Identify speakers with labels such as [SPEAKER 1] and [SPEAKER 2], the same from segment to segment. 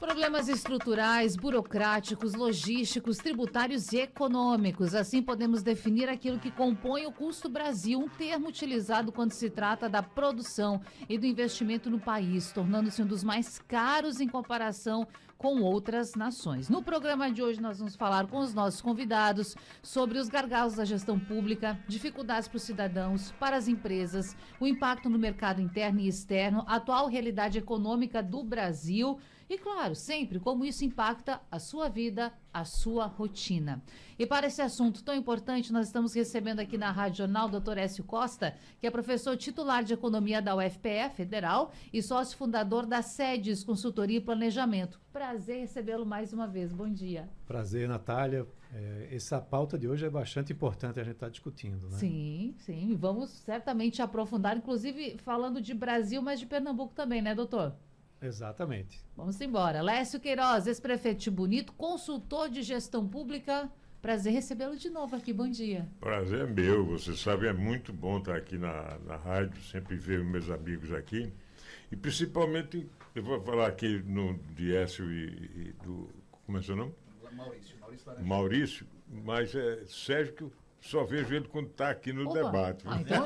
[SPEAKER 1] Problemas estruturais, burocráticos, logísticos, tributários e econômicos. Assim podemos definir aquilo que compõe o custo Brasil, um termo utilizado quando se trata da produção e do investimento no país, tornando-se um dos mais caros em comparação com outras nações. No programa de hoje nós vamos falar com os nossos convidados sobre os gargalos da gestão pública, dificuldades para os cidadãos, para as empresas, o impacto no mercado interno e externo, a atual realidade econômica do Brasil e, claro, sempre como isso impacta a sua vida, a sua rotina. E para esse assunto tão importante, nós estamos recebendo aqui na Rádio Jornal o Dr. Écio Costa, que é professor titular de Economia da UFPE Federal e sócio fundador da SEDES Consultoria e Planejamento. Prazer recebê-lo mais uma vez. Bom dia.
[SPEAKER 2] Prazer, Natália. Essa pauta de hoje é bastante importante a gente estar discutindo, né?
[SPEAKER 1] Sim, sim. Vamos certamente aprofundar, inclusive falando de Brasil, mas de Pernambuco também, né, doutor?
[SPEAKER 2] Exatamente.
[SPEAKER 1] Vamos embora. Lécio Queiroz, ex-prefeito de Bonito, consultor de gestão pública. Prazer recebê-lo de novo aqui. Bom dia.
[SPEAKER 3] Prazer é meu. Você sabe, é muito bom estar aqui na rádio, sempre ver meus amigos aqui. E principalmente, eu vou falar aqui de Écio e do... Como é seu nome?
[SPEAKER 4] Maurício
[SPEAKER 3] Maurício, mas é Sérgio que eu só vejo ele quando está aqui no debate.
[SPEAKER 1] Então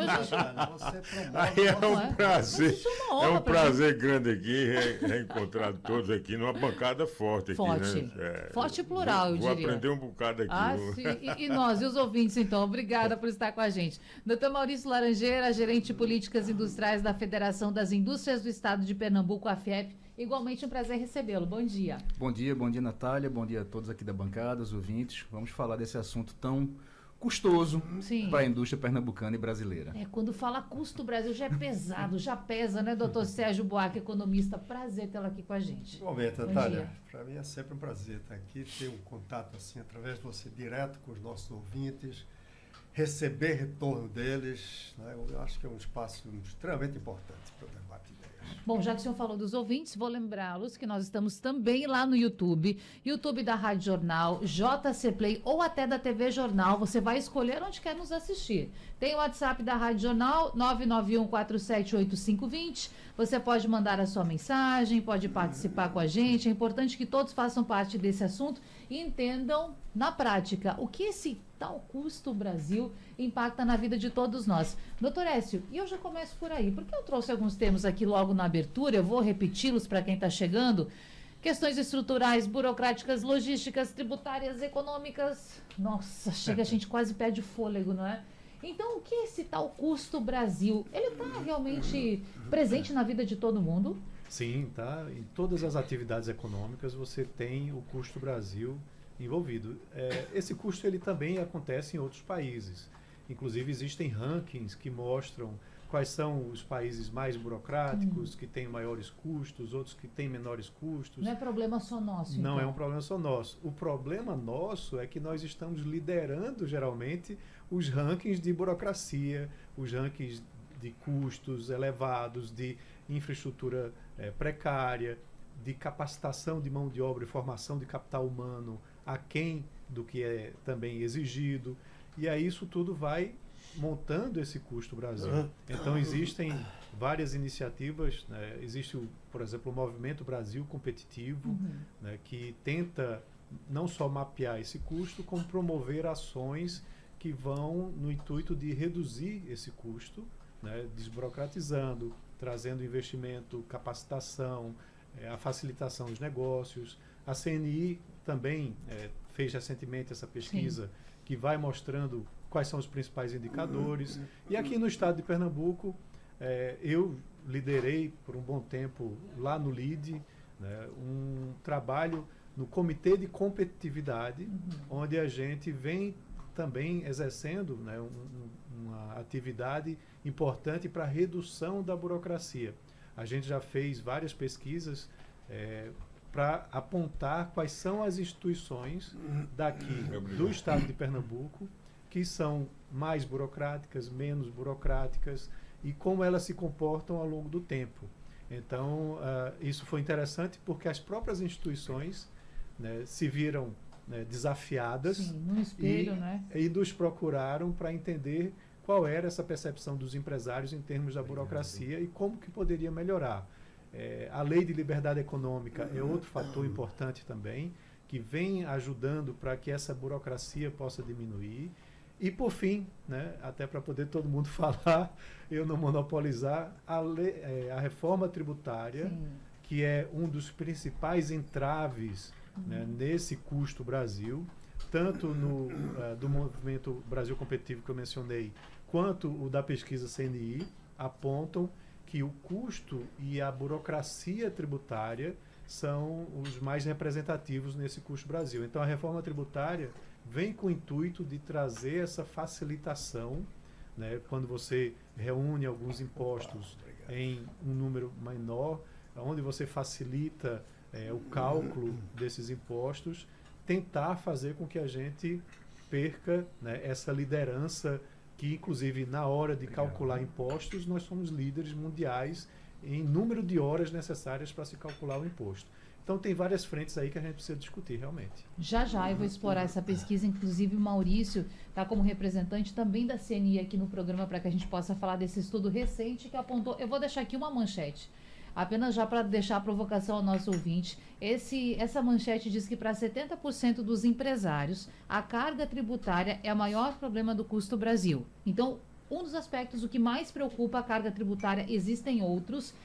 [SPEAKER 3] Aí é um prazer,
[SPEAKER 1] é
[SPEAKER 3] um prazer grande aqui, reencontrar todos aqui numa bancada forte aqui,
[SPEAKER 1] forte,
[SPEAKER 3] né?
[SPEAKER 1] Forte e plural, eu diria.
[SPEAKER 3] Vou aprender um bocado aqui.
[SPEAKER 1] Sim. E nós, e os ouvintes, então, obrigada por estar com a gente. Dr. Maurício Laranjeira, gerente de políticas industriais da Federação das Indústrias do Estado de Pernambuco, a FIEP. Igualmente um prazer recebê-lo. Bom dia.
[SPEAKER 4] Bom dia, Natália. Bom dia a todos aqui da bancada, os ouvintes. Vamos falar desse assunto tão custoso para a indústria pernambucana e brasileira.
[SPEAKER 1] Quando fala custo Brasil já é pesado, já pesa, né, doutor Sérgio Buarque, economista? Prazer tê-lo aqui com a gente.
[SPEAKER 5] Igualmente, Natália. Para mim é sempre um prazer estar aqui, ter um contato assim, através de você, direto com os nossos ouvintes, receber retorno deles, né? Eu acho que é um espaço extremamente importante para o debate de ideias.
[SPEAKER 1] Bom, já que o senhor falou dos ouvintes, vou lembrá-los que nós estamos também lá no YouTube da Rádio Jornal, JC Play ou até da TV Jornal. Você vai escolher onde quer nos assistir. Tem o WhatsApp da Rádio Jornal, 991478520. Você pode mandar a sua mensagem, pode participar com a gente. É importante que todos façam parte desse assunto e entendam na prática o que esse tal custo Brasil impacta na vida de todos nós. Doutor Écio, e eu já começo por aí, porque eu trouxe alguns termos aqui logo na abertura, eu vou repeti-los para quem está chegando. Questões estruturais, burocráticas, logísticas, tributárias, econômicas. Nossa, chega, a gente quase perde fôlego, não é? Então, o que é esse tal custo Brasil? Ele está realmente presente na vida de todo mundo?
[SPEAKER 2] Sim, tá. Em todas as atividades econômicas você tem o custo Brasil envolvido. Esse custo ele também acontece em outros países. Inclusive existem rankings que mostram quais são os países mais burocráticos, que têm maiores custos, outros que têm menores custos.
[SPEAKER 1] Não é problema só nosso,
[SPEAKER 2] Não
[SPEAKER 1] então.
[SPEAKER 2] é um problema só nosso. O problema nosso é que nós estamos liderando geralmente os rankings de burocracia, os rankings de custos elevados, de infraestrutura precária, de capacitação de mão de obra e formação de capital humano aquém do que é também exigido. E aí isso tudo vai montando esse custo Brasil. Então existem várias iniciativas, né? Existe, por exemplo, o Movimento Brasil Competitivo, né, que tenta não só mapear esse custo, como promover ações que vão no intuito de reduzir esse custo, né, desburocratizando, trazendo investimento, capacitação, a facilitação dos negócios. A CNI também fez recentemente essa pesquisa que vai mostrando quais são os principais indicadores. E aqui no estado de Pernambuco, eu liderei por um bom tempo lá no LIDE, né, um trabalho no Comitê de Competitividade, onde a gente vem também exercendo, né, uma atividade importante para a redução da burocracia. A gente já fez várias pesquisas para apontar quais são as instituições daqui do estado de Pernambuco que são mais burocráticas, menos burocráticas e como elas se comportam ao longo do tempo. Então, isso foi interessante porque as próprias instituições, né, se viram, né, desafiadas
[SPEAKER 1] no espelho,
[SPEAKER 2] e nos procuraram para entender qual era essa percepção dos empresários em termos da burocracia e como que poderia melhorar. A lei de liberdade econômica é outro fator importante também, que vem ajudando para que essa burocracia possa diminuir. E, por fim, né, até para poder todo mundo falar, eu não monopolizar, a reforma tributária, sim, que é um dos principais entraves, né, nesse custo Brasil, tanto do movimento Brasil Competitivo que eu mencionei, quanto o da pesquisa CNI, apontam que o custo e a burocracia tributária são os mais representativos nesse custo Brasil. Então, a reforma tributária vem com o intuito de trazer essa facilitação, né, quando você reúne alguns impostos em um número menor, onde você facilita o cálculo desses impostos, tentar fazer com que a gente perca, né, essa liderança que, inclusive, na hora de calcular impostos, nós somos líderes mundiais em número de horas necessárias para se calcular o imposto. Então, tem várias frentes aí que a gente precisa discutir, realmente.
[SPEAKER 1] Já eu vou explorar essa pesquisa. Inclusive, o Maurício está como representante também da CNI aqui no programa para que a gente possa falar desse estudo recente que apontou... Eu vou deixar aqui uma manchete, apenas já para deixar a provocação ao nosso ouvinte. Essa manchete diz que para 70% dos empresários, a carga tributária é o maior problema do custo Brasil. Então, um dos aspectos, o que mais preocupa a carga tributária, existem outros.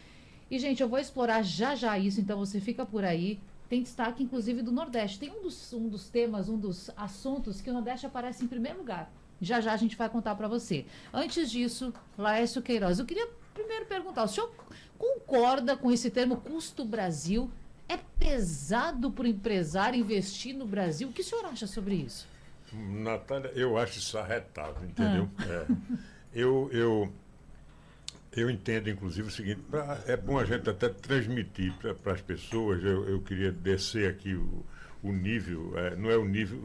[SPEAKER 1] E, gente, eu vou explorar já isso, então você fica por aí. Tem destaque, inclusive, do Nordeste. Tem um dos temas, um dos assuntos que o Nordeste aparece em primeiro lugar. Já a gente vai contar para você. Antes disso, Laércio Queiroz, eu queria primeiro perguntar, o senhor concorda com esse termo custo Brasil? É pesado para o empresário investir no Brasil? O que o senhor acha sobre isso?
[SPEAKER 3] Natália, eu acho isso arretado, entendeu? Eu entendo, inclusive, o seguinte, é bom a gente até transmitir para as pessoas, eu queria descer aqui o nível, não é o nível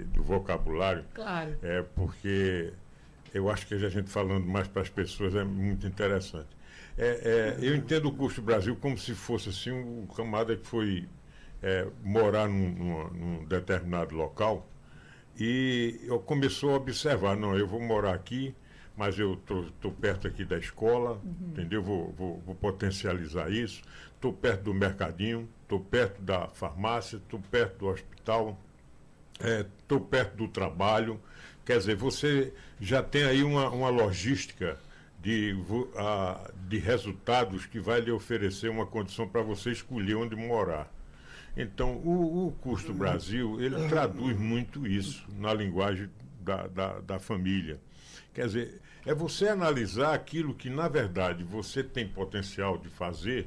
[SPEAKER 3] do vocabulário,
[SPEAKER 1] claro,
[SPEAKER 3] porque eu acho que a gente falando mais para as pessoas é muito interessante. Eu entendo o custo Brasil como se fosse assim um camarada que foi morar num determinado local e começou a observar, não, eu vou morar aqui, mas eu estou perto aqui da escola, entendeu? Vou potencializar isso, estou perto do mercadinho, estou perto da farmácia, estou perto do hospital, estou perto do trabalho. Quer dizer, você já tem aí uma logística de resultados que vai lhe oferecer uma condição para você escolher onde morar. Então, o Custo Brasil, ele traduz muito isso na linguagem da família. Quer dizer, é você analisar aquilo que, na verdade, você tem potencial de fazer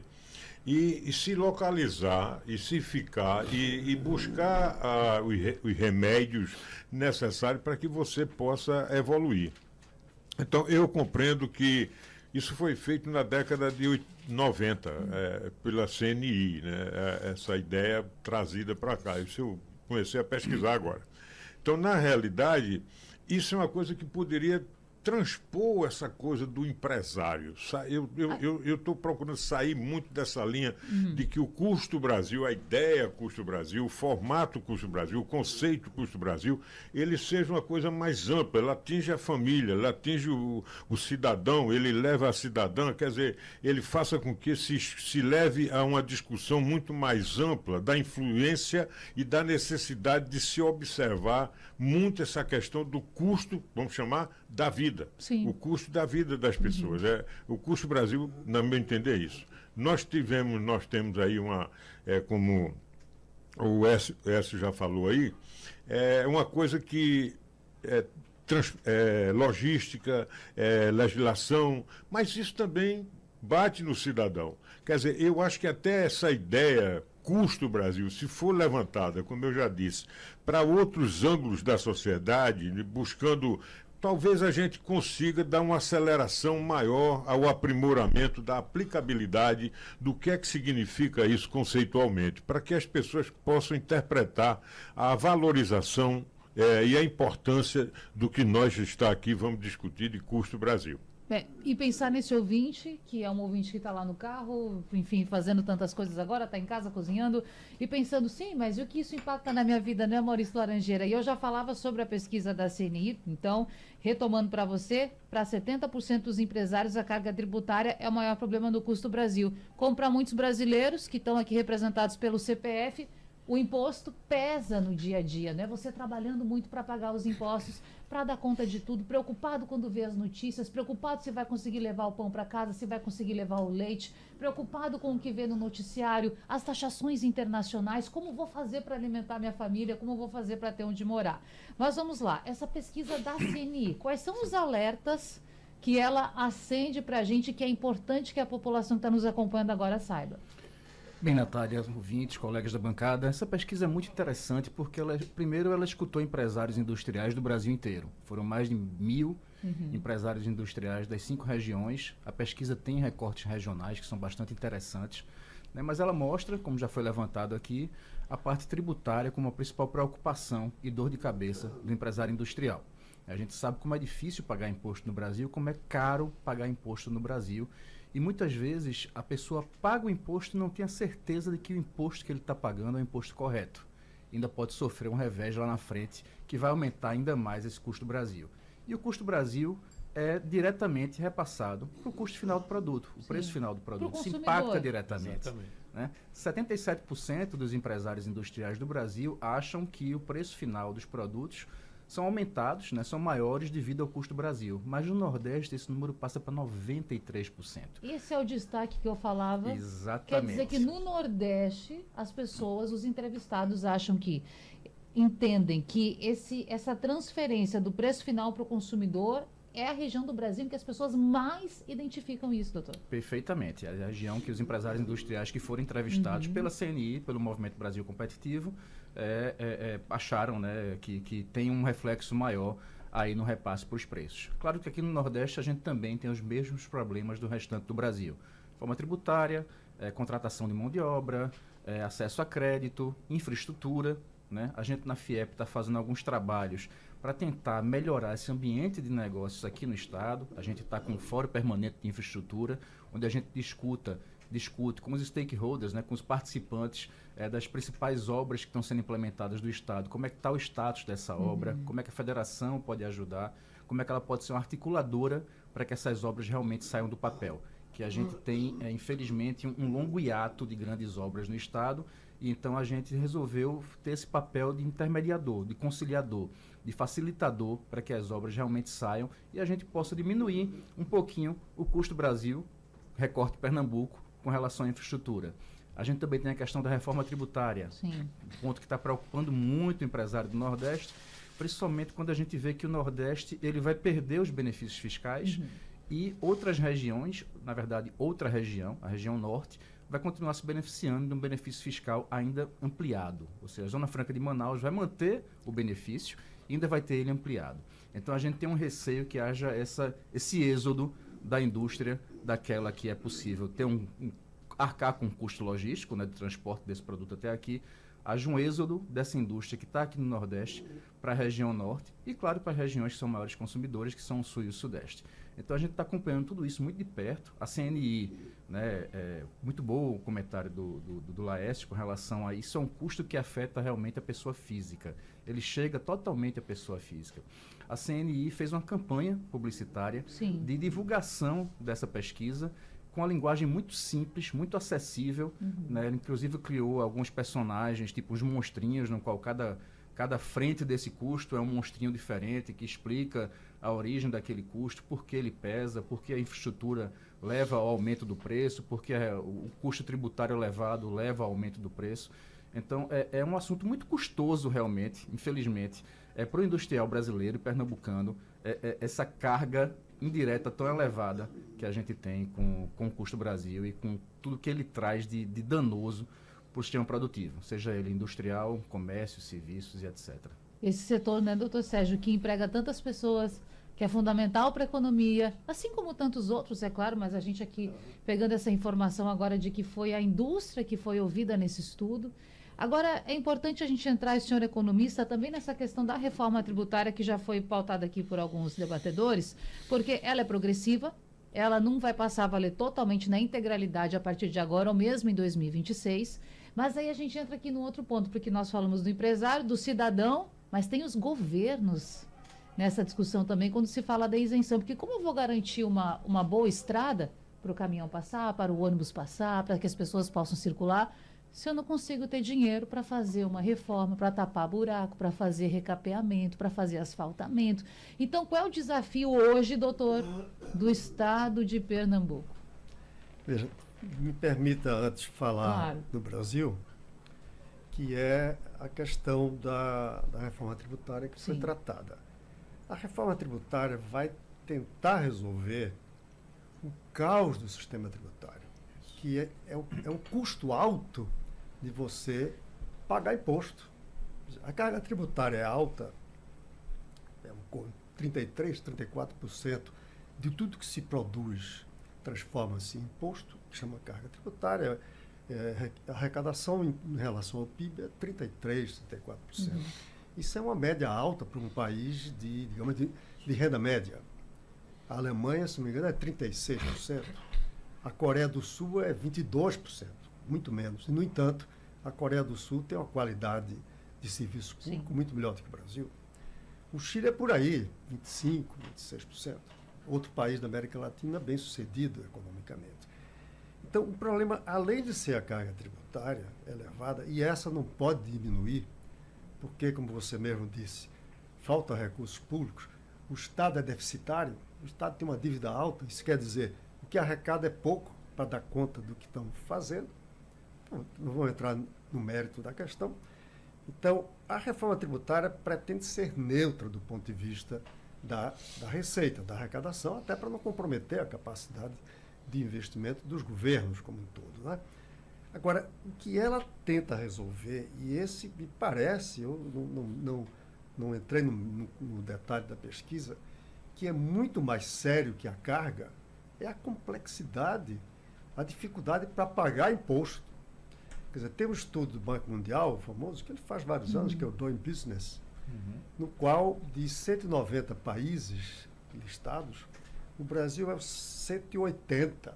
[SPEAKER 3] e se localizar, e se ficar, e buscar os remédios necessários para que você possa evoluir. Então, eu compreendo que isso foi feito na década de 90, pela CNI, né? Essa ideia trazida para cá. Isso eu comecei a pesquisar agora. Então, na realidade, isso é uma coisa que poderia transpor essa coisa do empresário. Eu estou procurando sair muito dessa linha de que o custo Brasil, a ideia custo Brasil, o formato custo Brasil, o conceito custo Brasil, ele seja uma coisa mais ampla, ele atinge a família, ele atinge o cidadão, ele leva a cidadã, quer dizer, ele faça com que se leve a uma discussão muito mais ampla da influência e da necessidade de se observar muito essa questão do custo, vamos chamar, da vida.
[SPEAKER 1] Sim.
[SPEAKER 3] O custo da vida das pessoas. O custo Brasil, no meu entender, é isso. Nós temos aí como o Écio já falou aí, uma coisa que logística, legislação, mas isso também bate no cidadão. Quer dizer, eu acho que até essa ideia custo Brasil, se for levantada, como eu já disse, para outros ângulos da sociedade, buscando, talvez a gente consiga dar uma aceleração maior ao aprimoramento da aplicabilidade do que é que significa isso conceitualmente, para que as pessoas possam interpretar a valorização e a importância do que nós está aqui vamos discutir de custo Brasil.
[SPEAKER 1] E pensar nesse ouvinte, que é um ouvinte que está lá no carro, enfim, fazendo tantas coisas agora, está em casa cozinhando, e pensando, sim, mas e o que isso impacta na minha vida, né, Maurício Laranjeira? E eu já falava sobre a pesquisa da CNI, então, retomando para você, para 70% dos empresários, a carga tributária é o maior problema do custo Brasil. Como para muitos brasileiros, que estão aqui representados pelo CPF, o imposto pesa no dia a dia, né? Você trabalhando muito para pagar os impostos, para dar conta de tudo, preocupado quando vê as notícias, preocupado se vai conseguir levar o pão para casa, se vai conseguir levar o leite, preocupado com o que vê no noticiário, as taxações internacionais, como vou fazer para alimentar minha família, como vou fazer para ter onde morar. Mas vamos lá, essa pesquisa da CNI, quais são os alertas que ela acende para a gente, que é importante que a população que está nos acompanhando agora saiba?
[SPEAKER 4] Bem, Natália, ouvintes, colegas da bancada, essa pesquisa é muito interessante porque, primeiro, ela escutou empresários industriais do Brasil inteiro. Foram mais de 1.000 empresários industriais das 5 regiões. A pesquisa tem recortes regionais que são bastante interessantes, né? Mas ela mostra, como já foi levantado aqui, a parte tributária como a principal preocupação e dor de cabeça do empresário industrial. A gente sabe como é difícil pagar imposto no Brasil, como é caro pagar imposto no Brasil. E muitas vezes a pessoa paga o imposto e não tem a certeza de que o imposto que ele está pagando é o imposto correto. Ainda pode sofrer um revés lá na frente que vai aumentar ainda mais esse custo Brasil. E o custo Brasil é diretamente repassado para o custo final do produto, o preço final do produto. Se impacta diretamente. Né? 77% dos empresários industriais do Brasil acham que o preço final dos produtos são aumentados, né, são maiores devido ao custo Brasil. Mas no Nordeste esse número passa para 93%.
[SPEAKER 1] Esse é o destaque que eu falava.
[SPEAKER 4] Exatamente.
[SPEAKER 1] Quer dizer que no Nordeste as pessoas, os entrevistados entendem que essa transferência do preço final para o consumidor é a região do Brasil em que as pessoas mais identificam isso, doutor.
[SPEAKER 4] Perfeitamente. É a região que os empresários industriais que foram entrevistados pela CNI, pelo Movimento Brasil Competitivo, acharam, né, que tem um reflexo maior aí no repasse para os preços. Claro que aqui no Nordeste a gente também tem os mesmos problemas do restante do Brasil. Forma tributária, contratação de mão de obra, acesso a crédito, infraestrutura, né? A gente na FIEP está fazendo alguns trabalhos para tentar melhorar esse ambiente de negócios aqui no Estado. A gente está com um fórum permanente de infraestrutura, onde a gente discute com os stakeholders, né, com os participantes das principais obras que estão sendo implementadas do Estado, como é que está o status dessa obra, como é que a federação pode ajudar, como é que ela pode ser uma articuladora para que essas obras realmente saiam do papel. Que a gente tem, infelizmente, um longo hiato de grandes obras no Estado, e então a gente resolveu ter esse papel de intermediador, de conciliador, de facilitador para que as obras realmente saiam e a gente possa diminuir um pouquinho o custo Brasil, recorte Pernambuco, com relação à infraestrutura. A gente também tem a questão da reforma tributária,
[SPEAKER 1] Sim.
[SPEAKER 4] Um ponto que está preocupando muito o empresário do Nordeste, principalmente quando a gente vê que o Nordeste ele vai perder os benefícios fiscais e outras regiões, na verdade outra região, a região Norte, vai continuar se beneficiando de um benefício fiscal ainda ampliado. Ou seja, a Zona Franca de Manaus vai manter o benefício e ainda vai ter ele ampliado. Então a gente tem um receio que haja esse êxodo da indústria daquela que é possível ter arcar com o custo logístico, né, de transporte desse produto até aqui, haja um êxodo dessa indústria que está aqui no Nordeste para a região Norte e, claro, para as regiões que são maiores consumidores, que são o Sul e o Sudeste. Então a gente está acompanhando tudo isso muito de perto. A CNI, né, muito bom o comentário do Laércio com relação a isso, é um custo que afeta realmente a pessoa física. Ele chega totalmente à pessoa física. A CNI fez uma campanha publicitária de divulgação dessa pesquisa com uma linguagem muito simples, muito acessível. Né? Ele, inclusive, criou alguns personagens, tipo os monstrinhos, no qual cada frente desse custo é um monstrinho diferente, que explica a origem daquele custo, por que ele pesa, por que a infraestrutura leva ao aumento do preço, por que o custo tributário elevado leva ao aumento do preço. Então, é um assunto muito custoso, realmente, infelizmente, para o industrial brasileiro e pernambucano, essa carga indireta tão elevada que a gente tem com o custo Brasil e com tudo que ele traz de danoso para o sistema produtivo, seja ele industrial, comércio, serviços e etc.
[SPEAKER 1] Esse setor, né, doutor Sérgio, que emprega tantas pessoas, que é fundamental para a economia, assim como tantos outros, é claro, mas a gente aqui pegando essa informação agora de que foi a indústria que foi ouvida nesse estudo, Agora, é importante a gente entrar, senhor economista, também nessa questão da reforma tributária que já foi pautada aqui por alguns debatedores, porque ela é progressiva, ela não vai passar a valer totalmente na integralidade a partir de agora ou mesmo em 2026, mas aí a gente entra aqui num outro ponto, porque nós falamos do empresário, do cidadão, mas tem os governos nessa discussão também quando se fala da isenção, porque como eu vou garantir uma boa estrada para o caminhão passar, para o ônibus passar, para que as pessoas possam circular, se eu não consigo ter dinheiro para fazer uma reforma, para tapar buraco, para fazer recapeamento, para fazer asfaltamento. Então, qual é o desafio hoje, doutor, do estado de Pernambuco?
[SPEAKER 5] Veja, me permita antes falar do Brasil, que é a questão da reforma tributária que foi tratada. A reforma tributária vai tentar resolver o caos do sistema tributário, que é um custo alto de você pagar imposto. A carga tributária é alta, 33%, 34% de tudo que se produz transforma-se em imposto, que chama carga tributária. A arrecadação em relação ao PIB é 33%, 34%. Isso é uma média alta para um país digamos, de renda média. A Alemanha, se não me engano, é 36%. A Coreia do Sul é 22%, muito menos. No entanto, a Coreia do Sul tem uma qualidade de serviço público muito melhor do que o Brasil. O Chile é por aí, 25%, 26%. Outro país da América Latina bem sucedido economicamente. Então, o problema, além de ser a carga tributária elevada, e essa não pode diminuir, porque, como você mesmo disse, falta recursos públicos, o Estado é deficitário, o Estado tem uma dívida alta, isso quer dizer, o que arrecada é pouco para dar conta do que estão fazendo. Então, não vou entrar no mérito da questão. Então, a reforma tributária pretende ser neutra do ponto de vista da receita, da arrecadação, até para não comprometer a capacidade de investimento dos governos como um todo, né? Agora, o que ela tenta resolver, e esse me parece, eu não entrei no detalhe da pesquisa, que é muito mais sério que a carga, é a complexidade, a dificuldade para pagar imposto. Quer dizer, tem um estudo do Banco Mundial, famoso, que ele faz vários anos, que é o Doing Business, no qual, de 190 países listados, o Brasil é o 180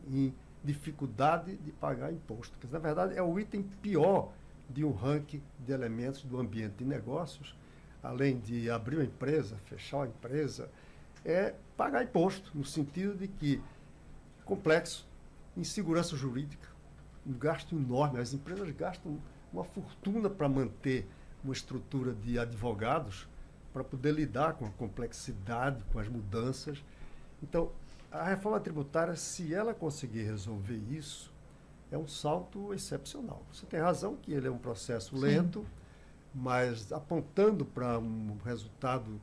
[SPEAKER 5] em dificuldade de pagar imposto. Que, na verdade, é o item pior de um ranking de elementos do ambiente de negócios, além de abrir uma empresa, fechar uma empresa, é pagar imposto, no sentido de que complexo, insegurança jurídica, um gasto enorme. As empresas gastam uma fortuna para manter uma estrutura de advogados para poder lidar com a complexidade, com as mudanças. Então, a reforma tributária, se ela conseguir resolver isso, é um salto excepcional. Você tem razão que ele é um processo lento, mas apontando para um resultado,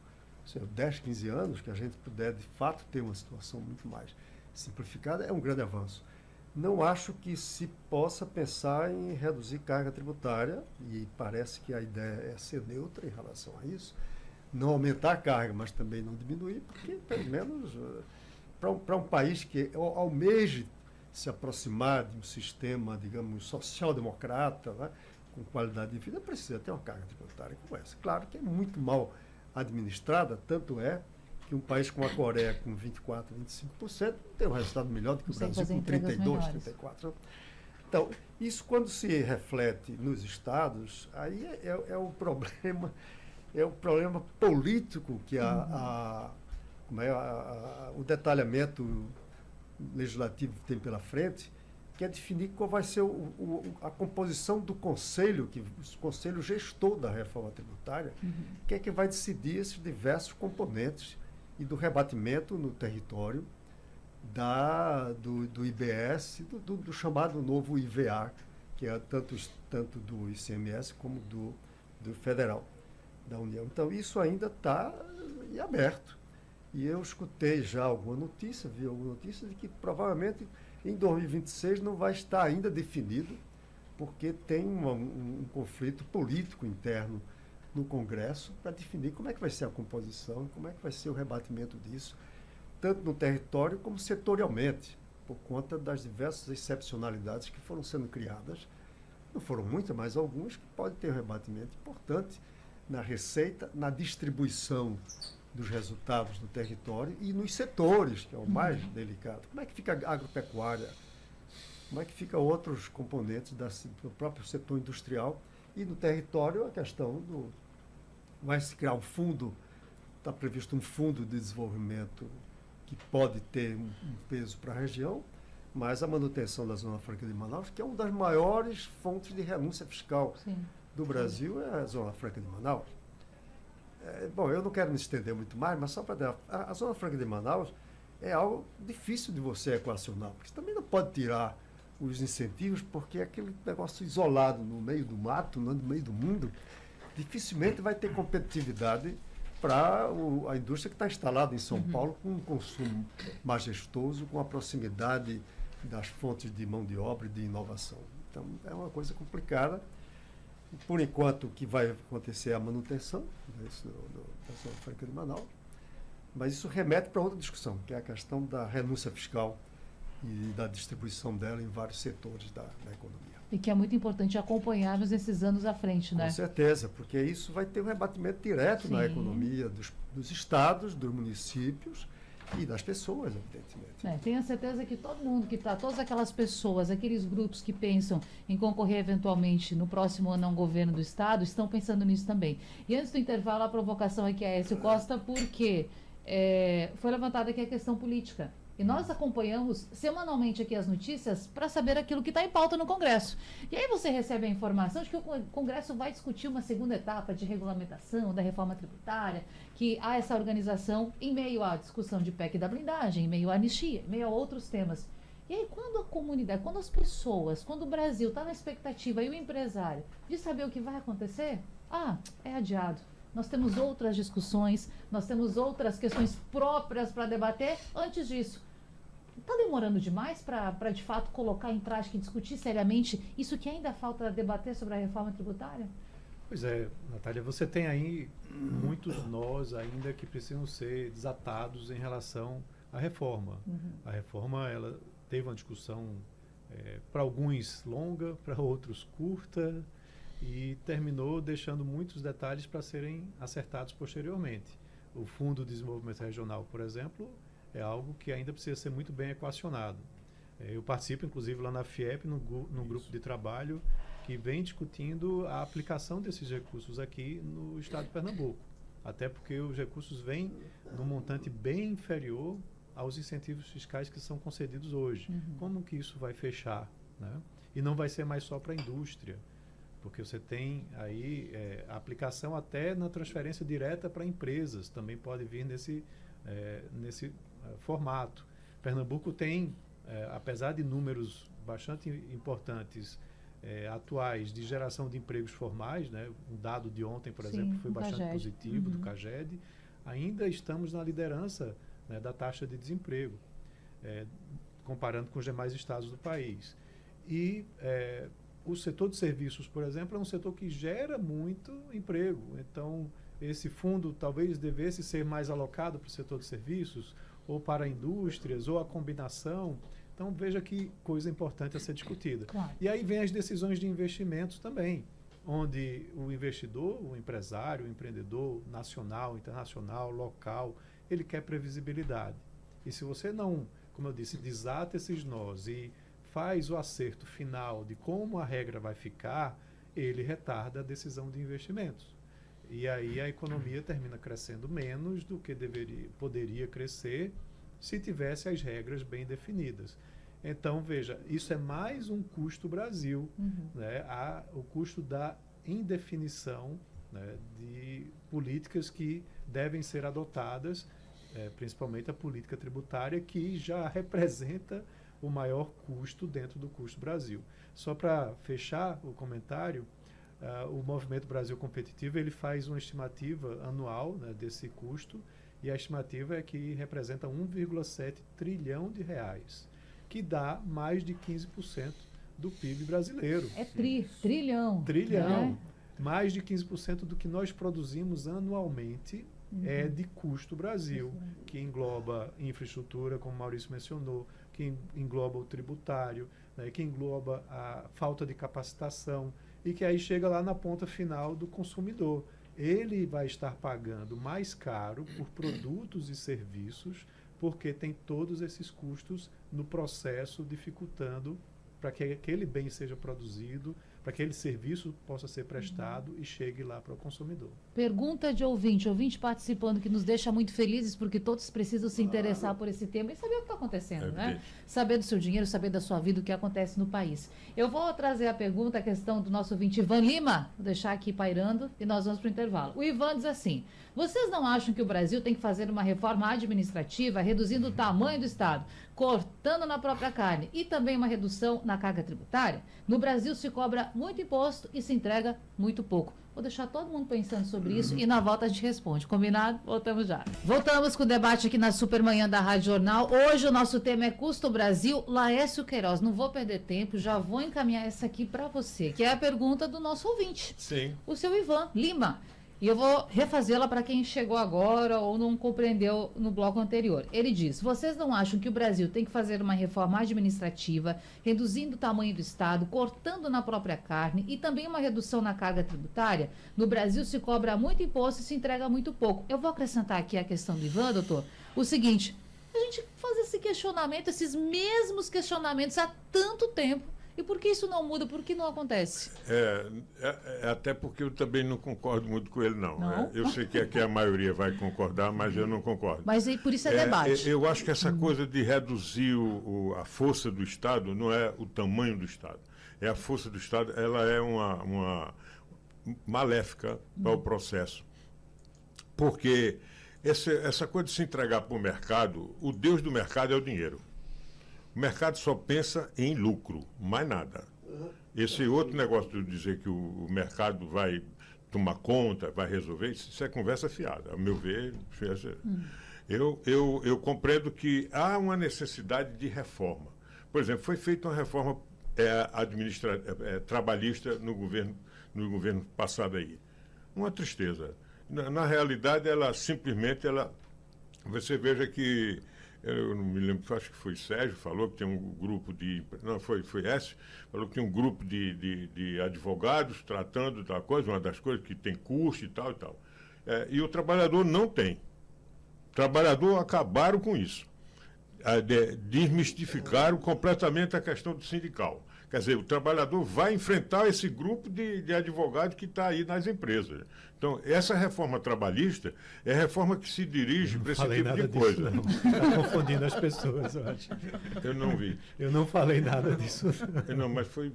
[SPEAKER 5] 10, 15 anos, que a gente puder, de fato, ter uma situação muito mais simplificada, é um grande avanço. Não acho que se possa pensar em reduzir carga tributária, e parece que a ideia é ser neutra em relação a isso, não aumentar a carga, mas também não diminuir, porque, pelo menos, para um país que almeje se aproximar de um sistema, digamos, social-democrata, né, com qualidade de vida, precisa ter uma carga tributária como essa. Claro que é muito mal administrada, tanto é que um país como a Coreia, com 24%, 25%, tem um resultado melhor do que o Brasil, com 32%, 34%. Então, isso quando se reflete nos estados, aí é o problema político que o detalhamento legislativo tem pela frente, que é definir qual vai ser a composição do conselho, o conselho gestor da reforma tributária, que é que vai decidir esses diversos componentes e do rebatimento no território do IBS, do chamado novo IVA, que é tanto do ICMS como do federal, da União. Então, isso ainda está aberto. E eu escutei já vi alguma notícia de que provavelmente em 2026 não vai estar ainda definido, porque tem um conflito político interno no Congresso para definir como é que vai ser a composição, como é que vai ser o rebatimento disso, tanto no território como setorialmente, por conta das diversas excepcionalidades que foram sendo criadas não foram muitas, mas alguns, que podem ter um rebatimento importante na receita, na distribuição dos resultados do território e nos setores, que é o mais delicado. Como é que fica a agropecuária? Como é que fica outros componentes do próprio setor industrial? E no território, a questão do... Vai se criar um fundo, está previsto um fundo de desenvolvimento que pode ter um peso para a região, mas a manutenção da Zona Franca de Manaus, que é uma das maiores fontes de renúncia fiscal do Brasil, é a Zona Franca de Manaus. Bom, eu não quero me estender muito mais, mas só para dar... A Zona Franca de Manaus é algo difícil de você equacionar, porque você também não pode tirar os incentivos, porque é aquele negócio isolado no meio do mato, no meio do mundo, dificilmente vai ter competitividade para a indústria que está instalada em São Paulo, com um consumo majestoso, com a proximidade das fontes de mão de obra e de inovação. Então, é uma coisa complicada. Por enquanto, o que vai acontecer é a manutenção da Zona Franca de Manaus, mas isso remete para outra discussão, que é a questão da renúncia fiscal e da distribuição dela em vários setores da economia.
[SPEAKER 1] E que é muito importante acompanharmos esses anos à frente, né?
[SPEAKER 5] Com certeza, porque isso vai ter um rebatimento direto na economia dos estados, dos municípios e das pessoas, evidentemente.
[SPEAKER 1] Tenho certeza que todo mundo que está, todas aquelas pessoas, aqueles grupos que pensam em concorrer eventualmente no próximo ano a um governo do estado, estão pensando nisso também. E antes do intervalo, a provocação aqui é Écio Costa, porque foi levantada aqui a questão política. E nós acompanhamos semanalmente aqui as notícias para saber aquilo que está em pauta no Congresso. E aí você recebe a informação de que o Congresso vai discutir uma segunda etapa de regulamentação da reforma tributária, que há essa organização em meio à discussão de PEC da blindagem, em meio à anistia, em meio a outros temas. E aí quando a comunidade, quando as pessoas, quando o Brasil está na expectativa e o empresário de saber o que vai acontecer, é adiado. Nós temos outras discussões, nós temos outras questões próprias para debater antes disso. Está demorando demais para, de fato, colocar em prática e discutir seriamente isso que ainda falta debater sobre a reforma tributária?
[SPEAKER 2] Pois é, Natália, você tem aí muitos nós ainda que precisam ser desatados em relação à reforma. A reforma, ela teve uma discussão, para alguns longa, para outros curta, e terminou deixando muitos detalhes para serem acertados posteriormente. O Fundo de Desenvolvimento Regional, por exemplo, é algo que ainda precisa ser muito bem equacionado. Eu participo, inclusive, lá na FIEP, no grupo de trabalho que vem discutindo a aplicação desses recursos aqui no estado de Pernambuco. Até porque os recursos vêm num montante bem inferior aos incentivos fiscais que são concedidos hoje. Como que isso vai fechar, né? E não vai ser mais só para a indústria, porque você tem aí a aplicação até na transferência direta para empresas, também pode vir nesse formato. Pernambuco tem, apesar de números bastante importantes atuais de geração de empregos formais, né, um dado de ontem, por exemplo, foi bastante positivo, do CAGED, ainda estamos na liderança, né, da taxa de desemprego, comparando com os demais estados do país. E o setor de serviços, por exemplo, é um setor que gera muito emprego. Então, esse fundo talvez devesse ser mais alocado para o setor de serviços, ou para indústrias, ou a combinação. Então, veja que coisa importante a ser discutida.
[SPEAKER 1] Claro.
[SPEAKER 2] E aí vem as decisões de investimentos também, onde o investidor, o empresário, o empreendedor nacional, internacional, local, ele quer previsibilidade. E se você não, como eu disse, desata esses nós e faz o acerto final de como a regra vai ficar, ele retarda a decisão de investimentos. E aí a economia termina crescendo menos do que poderia crescer se tivesse as regras bem definidas. Então, veja, isso é mais um custo Brasil, né? O custo da indefinição, né, de políticas que devem ser adotadas, principalmente a política tributária, que já representa o maior custo dentro do custo Brasil. Só para fechar o comentário, o Movimento Brasil Competitivo ele faz uma estimativa anual, né, desse custo, e a estimativa é que representa 1,7 trilhão de reais, que dá mais de 15% do PIB brasileiro.
[SPEAKER 1] Trilhão.
[SPEAKER 2] Trilhão. Mais de 15% do que nós produzimos anualmente é de custo Brasil, que engloba infraestrutura, como o Maurício mencionou, que engloba o tributário, né, que engloba a falta de capacitação e que aí chega lá na ponta final do consumidor. Ele vai estar pagando mais caro por produtos e serviços porque tem todos esses custos no processo, dificultando para que aquele bem seja produzido, para que aquele serviço possa ser prestado e chegue lá para o consumidor.
[SPEAKER 1] Pergunta de ouvinte participando, que nos deixa muito felizes, porque todos precisam se interessar por esse tema e saber o que está acontecendo, né? Saber do seu dinheiro, saber da sua vida, o que acontece no país. Eu vou trazer a pergunta, a questão do nosso ouvinte Ivan Lima, vou deixar aqui pairando e nós vamos para o intervalo. O Ivan diz assim: vocês não acham que o Brasil tem que fazer uma reforma administrativa, reduzindo o tamanho do Estado, cortando na própria carne e também uma redução na carga tributária? No Brasil se cobra muito imposto e se entrega muito pouco. Vou deixar todo mundo pensando sobre isso e na volta a gente responde. Combinado? Voltamos já. Voltamos com o debate aqui na Supermanhã da Rádio Jornal. Hoje o nosso tema é Custo Brasil, Laércio Queiroz. Não vou perder tempo, já vou encaminhar essa aqui para você, que é a pergunta do nosso ouvinte.
[SPEAKER 3] Sim.
[SPEAKER 1] O seu Ivan Lima. E eu vou refazê-la para quem chegou agora ou não compreendeu no bloco anterior. Ele diz: vocês não acham que o Brasil tem que fazer uma reforma administrativa, reduzindo o tamanho do Estado, cortando na própria carne e também uma redução na carga tributária? No Brasil se cobra muito imposto e se entrega muito pouco. Eu vou acrescentar aqui a questão do Ivan, doutor, o seguinte: a gente faz esse questionamento, esses mesmos questionamentos há tanto tempo. E por que isso não muda? Por que não acontece?
[SPEAKER 3] Até porque eu também não concordo muito com ele, não.
[SPEAKER 1] Não?
[SPEAKER 3] Eu sei que aqui a maioria vai concordar, mas eu não concordo.
[SPEAKER 1] Mas aí por isso é debate.
[SPEAKER 3] Eu acho que essa coisa de reduzir a força do Estado não é o tamanho do Estado. É a força do Estado, ela é uma maléfica para o processo. Porque essa coisa de se entregar para o mercado, o Deus do mercado é o dinheiro. O mercado só pensa em lucro, mais nada. Esse outro negócio de dizer que o mercado vai tomar conta, vai resolver, isso é conversa fiada. Ao meu ver, eu compreendo que há uma necessidade de reforma. Por exemplo, foi feita uma reforma trabalhista no governo passado aí. Uma tristeza. Na realidade, você veja que eu não me lembro, acho que foi Sérgio, falou que tem um grupo de... Não, foi Écio, falou que tem um grupo de advogados tratando da coisa, uma das coisas que tem custo e tal e tal. E o trabalhador não tem. O trabalhador acabaram com isso. Desmistificaram completamente a questão do sindical. Quer dizer, o trabalhador vai enfrentar esse grupo de advogados que está aí nas empresas. Então, essa reforma trabalhista é a reforma que se dirige para esse tipo de coisa.
[SPEAKER 2] Está confundindo as pessoas, eu acho.
[SPEAKER 3] Eu não vi.
[SPEAKER 2] Eu não falei nada disso.
[SPEAKER 3] Não, mas foi...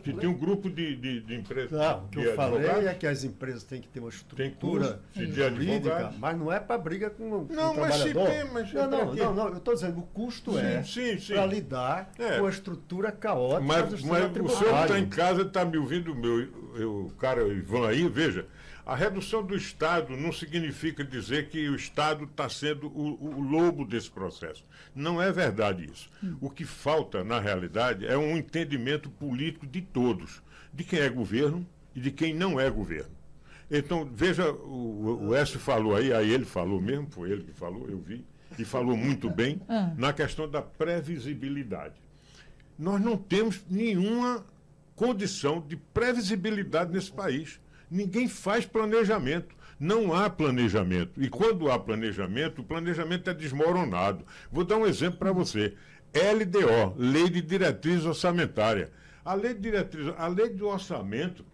[SPEAKER 3] Que tem um grupo de empresas.
[SPEAKER 5] Não, o que eu falei é que as empresas têm que ter uma estrutura jurídica, mas não é para briga com o trabalhador. Não, eu estou dizendo, o custo sim. Para lidar com a estrutura caótica do sistema tributário.
[SPEAKER 3] Mas o senhor que está em casa está me ouvindo, o cara Ivan aí, veja, a redução do Estado não significa dizer que o Estado está sendo o lobo desse processo. Não é verdade isso. O que falta, na realidade, é um entendimento político de todos, de quem é governo e de quem não é governo. Então, veja, o Écio falou aí ele falou mesmo, foi ele que falou, eu vi, e falou muito bem, na questão da previsibilidade. Nós não temos nenhuma condição de previsibilidade nesse país. Ninguém faz planejamento. Não há planejamento. E quando há planejamento, o planejamento é desmoronado. Vou dar um exemplo para você. LDO, Lei de Diretriz Orçamentária. A Lei do Orçamento,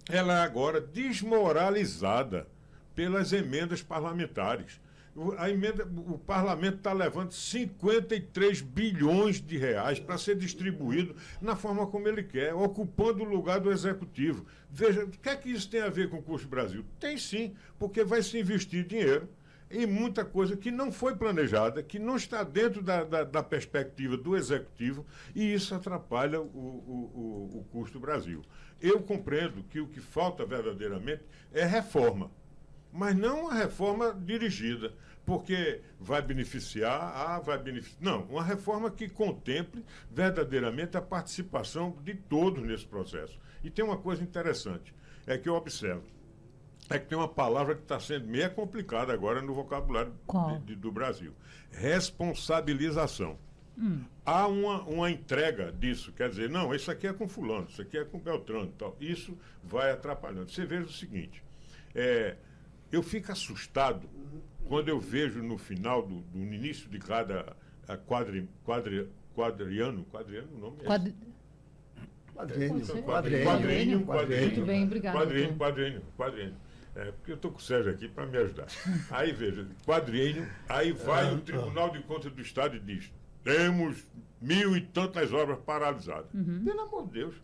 [SPEAKER 3] ela é agora desmoralizada pelas emendas parlamentares. O parlamento está levando 53 bilhões de reais para ser distribuído na forma como ele quer, ocupando o lugar do executivo. Veja, o que é que isso tem a ver com o Custo Brasil? Tem sim, porque vai se investir dinheiro em muita coisa que não foi planejada, que não está dentro da perspectiva do executivo, e isso atrapalha o Custo Brasil. Eu compreendo que o que falta verdadeiramente é reforma. Mas não uma reforma dirigida, porque vai beneficiar, Não, uma reforma que contemple verdadeiramente a participação de todos nesse processo. E tem uma coisa interessante, é que eu observo, é que tem uma palavra que está sendo meio complicada agora no vocabulário do Brasil. Responsabilização. Há uma entrega disso, quer dizer, não, isso aqui é com fulano, isso aqui é com Beltrano e tal. Isso vai atrapalhando. Você veja o seguinte, eu fico assustado quando eu vejo no final, no início de cada quadriano, o nome é esse?
[SPEAKER 5] Quadriênio.
[SPEAKER 1] Muito bem, obrigado.
[SPEAKER 3] Quadriênio. Porque eu estou com o Sérgio aqui para me ajudar. Aí, veja, quadriênio, aí vai o Tribunal de Contas do Estado e diz, temos 1.000 e tantas obras paralisadas. Pelo amor de Deus.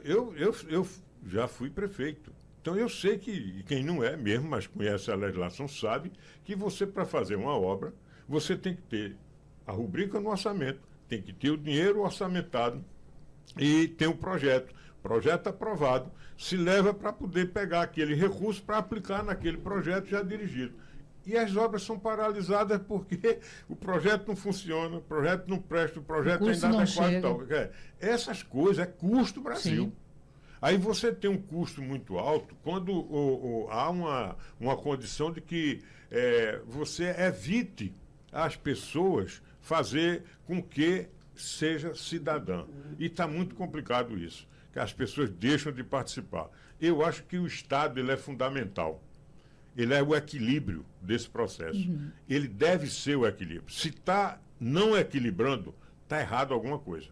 [SPEAKER 3] Eu já fui prefeito. Então, eu sei que quem não é mesmo, mas conhece a legislação, sabe que você, para fazer uma obra, você tem que ter a rubrica no orçamento, tem que ter o dinheiro orçamentado e tem um projeto aprovado, se leva para poder pegar aquele recurso para aplicar naquele projeto já dirigido. E as obras são paralisadas porque o projeto não funciona, o projeto não presta, o projeto é inadequado e tal. Essas coisas é custo Brasil.
[SPEAKER 1] Sim.
[SPEAKER 3] Aí você tem um custo muito alto quando há uma condição de que você evite as pessoas fazer com que seja cidadã. E está muito complicado isso, que as pessoas deixam de participar. Eu acho que o Estado ele é fundamental. Ele é o equilíbrio desse processo. Ele deve ser o equilíbrio. Se está não equilibrando, está errado alguma coisa.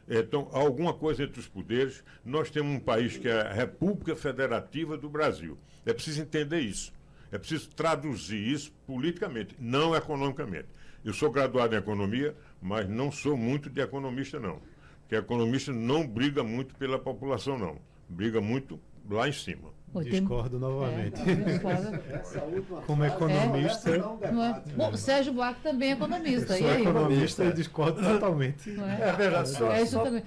[SPEAKER 3] Então, alguma coisa entre os poderes. Nós temos um país que é a República Federativa do Brasil. É preciso entender isso. É preciso traduzir isso politicamente, não economicamente. Eu sou graduado em economia, mas não sou muito de economista, não. Porque economista não briga muito pela população, não. Briga muito lá em cima.
[SPEAKER 2] Discordo novamente.
[SPEAKER 5] Última
[SPEAKER 2] Como economista...
[SPEAKER 1] Não é? Bom, Sérgio Buarque também é economista.
[SPEAKER 2] Sou
[SPEAKER 1] E aí?
[SPEAKER 2] economista e discordo totalmente.
[SPEAKER 1] Não
[SPEAKER 5] É verdade.
[SPEAKER 1] isso também.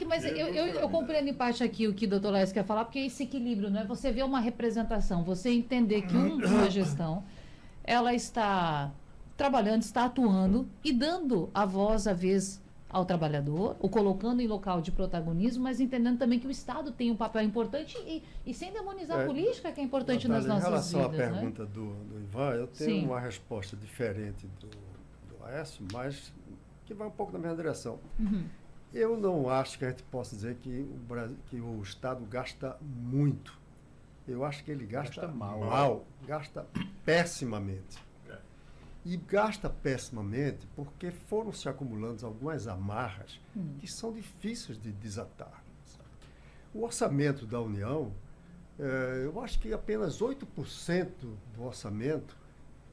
[SPEAKER 1] Mas eu compreendo em parte aqui o que o doutor Laércio quer falar, porque é esse equilíbrio, né? Você vê uma representação, você entender que uma gestão, ela está trabalhando, está atuando e dando a voz, a vez ao trabalhador, o colocando em local de protagonismo, mas entendendo também que o Estado tem um papel importante e sem demonizar a política, que é importante nas nossas vidas.
[SPEAKER 5] Em relação à
[SPEAKER 1] né?
[SPEAKER 5] pergunta do Ivan, eu tenho
[SPEAKER 1] Sim.
[SPEAKER 5] uma resposta diferente do Laércio, mas que vai um pouco na mesma direção. Eu não acho que a gente possa dizer que o Estado gasta muito. Eu acho que ele gasta mal, gasta pessimamente. E gasta pessimamente porque foram se acumulando algumas amarras que são difíceis de desatar. Sabe? O orçamento da União, eu acho que apenas 8% do orçamento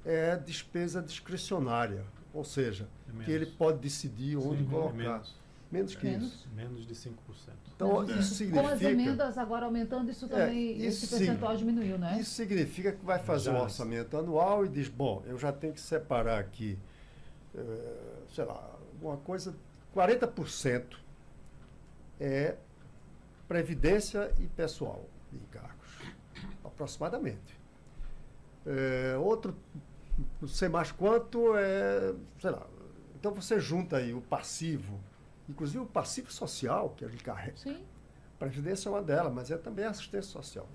[SPEAKER 5] é despesa discricionária, ou seja, que ele pode decidir onde colocar. Menos que isso.
[SPEAKER 2] Menos de 5%.
[SPEAKER 5] Então, isso significa...
[SPEAKER 1] Com as emendas agora aumentando, isso também, esse percentual diminuiu, né?
[SPEAKER 5] Isso significa que vai fazer um orçamento anual e diz, bom, eu já tenho que separar aqui, sei lá, alguma coisa, 40% é previdência e pessoal de encargos, aproximadamente. Outro, não sei mais quanto, sei lá, então você junta aí o passivo, inclusive o passivo social, que ele carrega.
[SPEAKER 1] Sim.
[SPEAKER 5] Previdência é uma delas, mas é também assistência social.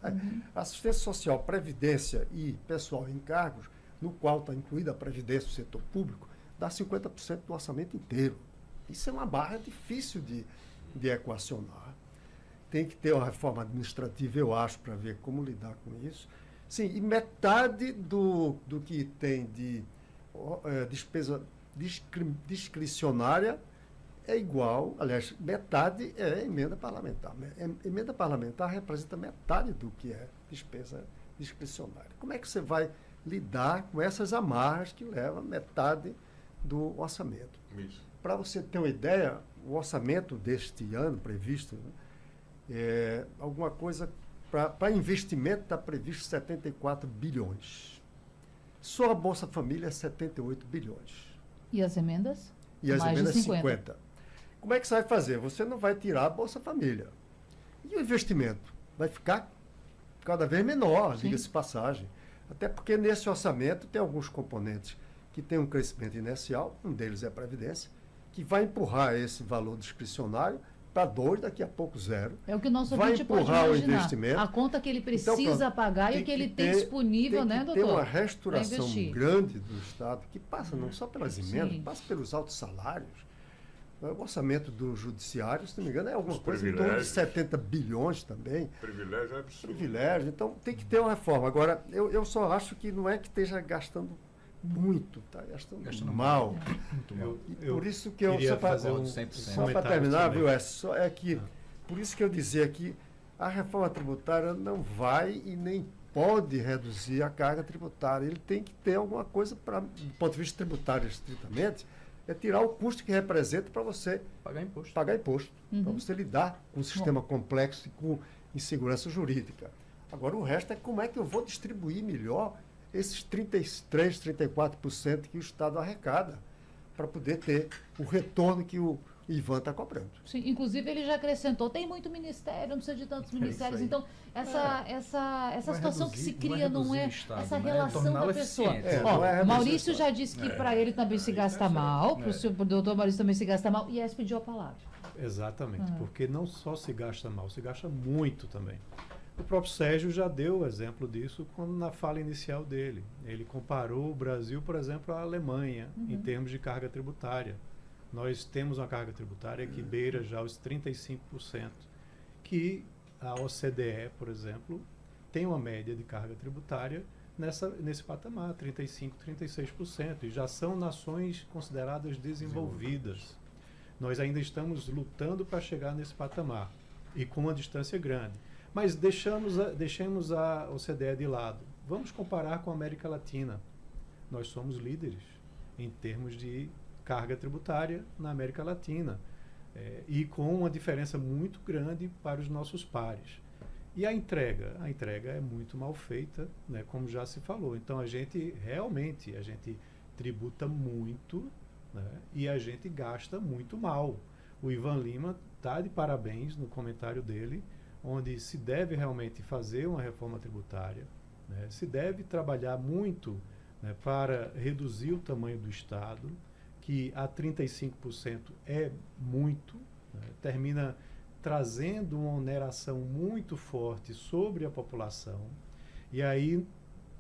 [SPEAKER 5] Assistência social, previdência e pessoal em encargos, no qual está incluída a previdência do setor público, dá 50% do orçamento inteiro. Isso é uma barra difícil de equacionar. Tem que ter uma reforma administrativa, eu acho, para ver como lidar com isso. Sim, e metade do que tem de despesa discricionária é igual, aliás, metade é emenda parlamentar. Emenda parlamentar representa metade do que é despesa discricionária. Como é que você vai lidar com essas amarras que levam metade do orçamento? Para você ter uma ideia, o orçamento deste ano previsto, alguma coisa, para investimento está previsto 74 bilhões. Só a Bolsa Família é 78 bilhões.
[SPEAKER 1] E as emendas?
[SPEAKER 5] E as
[SPEAKER 1] mais
[SPEAKER 5] emendas
[SPEAKER 1] de 50.
[SPEAKER 5] 50. Como é que você vai fazer? Você não vai tirar a Bolsa Família. E o investimento? Vai ficar cada vez menor, diga-se passagem. Até porque nesse orçamento tem alguns componentes que têm um crescimento inercial, um deles é a Previdência, que vai empurrar esse valor discricionário para 2, daqui a pouco 0.
[SPEAKER 1] É o que o nosso
[SPEAKER 5] Vai
[SPEAKER 1] ouvinte pode
[SPEAKER 5] empurrar o
[SPEAKER 1] imaginar.
[SPEAKER 5] investimento.
[SPEAKER 1] A conta que ele
[SPEAKER 5] Então,
[SPEAKER 1] precisa
[SPEAKER 5] pronto,
[SPEAKER 1] pagar e o que ele tem disponível,
[SPEAKER 5] tem
[SPEAKER 1] né,
[SPEAKER 5] que
[SPEAKER 1] doutor?
[SPEAKER 5] ter uma restauração
[SPEAKER 1] Pra investir.
[SPEAKER 5] grande do Estado, que passa não só pelas emendas,
[SPEAKER 1] Sim.
[SPEAKER 5] passa pelos altos salários. O orçamento do judiciário, se não me engano, é alguma
[SPEAKER 3] Os
[SPEAKER 5] coisa em torno de
[SPEAKER 3] privilégios.
[SPEAKER 5] 70 bilhões também.
[SPEAKER 3] Privilégio é absurdo.
[SPEAKER 5] Privilégio. Então, tem que ter uma reforma. Agora, eu só acho que não é que esteja gastando muito, está gastando mal.
[SPEAKER 4] Muito mal.
[SPEAKER 5] E por isso que eu...
[SPEAKER 2] queria
[SPEAKER 5] Só para
[SPEAKER 2] fazer um
[SPEAKER 4] 100%.
[SPEAKER 2] comentário
[SPEAKER 5] terminar,
[SPEAKER 2] também.
[SPEAKER 5] viu, é que... Por isso que eu dizia que a reforma tributária não vai e nem pode reduzir a carga tributária. Ele tem que ter alguma coisa, do ponto de vista tributário, estritamente, é tirar o custo que representa para você
[SPEAKER 4] Pagar imposto.
[SPEAKER 5] pagar imposto, para você lidar com um sistema complexo e com insegurança jurídica. Agora, o resto é como é que eu vou distribuir melhor esses 33%, 34% que o Estado arrecada, para poder ter o retorno que o Ivan está cobrando.
[SPEAKER 1] Sim, inclusive ele já acrescentou, tem muito ministério, não precisa de tantos ministérios.
[SPEAKER 5] aí.
[SPEAKER 1] Então, essa
[SPEAKER 4] Vai
[SPEAKER 1] situação que
[SPEAKER 4] reduzir-
[SPEAKER 1] se
[SPEAKER 4] vai
[SPEAKER 1] cria não
[SPEAKER 4] reduzir
[SPEAKER 1] é
[SPEAKER 4] o Estado,
[SPEAKER 1] essa
[SPEAKER 4] né?
[SPEAKER 1] relação
[SPEAKER 4] Torná-lo
[SPEAKER 1] da pessoa.
[SPEAKER 4] eficiente.
[SPEAKER 5] Não é reduzir
[SPEAKER 1] Maurício
[SPEAKER 5] o
[SPEAKER 1] já
[SPEAKER 5] Estado.
[SPEAKER 1] disse que para ele também se gasta mal, para o doutor Maurício também se gasta mal, e essa pediu a palavra.
[SPEAKER 2] Exatamente, porque não só se gasta mal, se gasta muito também. O próprio Sérgio já deu o exemplo disso quando na fala inicial dele. Ele comparou o Brasil, por exemplo, à Alemanha, em termos de carga tributária. Nós temos uma carga tributária que beira já os 35%, que a OCDE, por exemplo, tem uma média de carga tributária nesse patamar, 35%, 36%, e já são nações consideradas desenvolvidas. Nós ainda estamos lutando para chegar nesse patamar, e com uma distância grande. Mas deixemos a OCDE de lado. Vamos comparar com a América Latina. Nós somos líderes em termos de carga tributária na América Latina, e com uma diferença muito grande para os nossos pares. E a entrega é muito mal feita, né, como já se falou. Então a gente tributa muito, né, e a gente gasta muito mal. O Ivan Lima está de parabéns no comentário dele, onde se deve realmente fazer uma reforma tributária, né, se deve trabalhar muito, né, para reduzir o tamanho do Estado, que a 35% é muito, né, termina trazendo uma oneração muito forte sobre a população. E aí,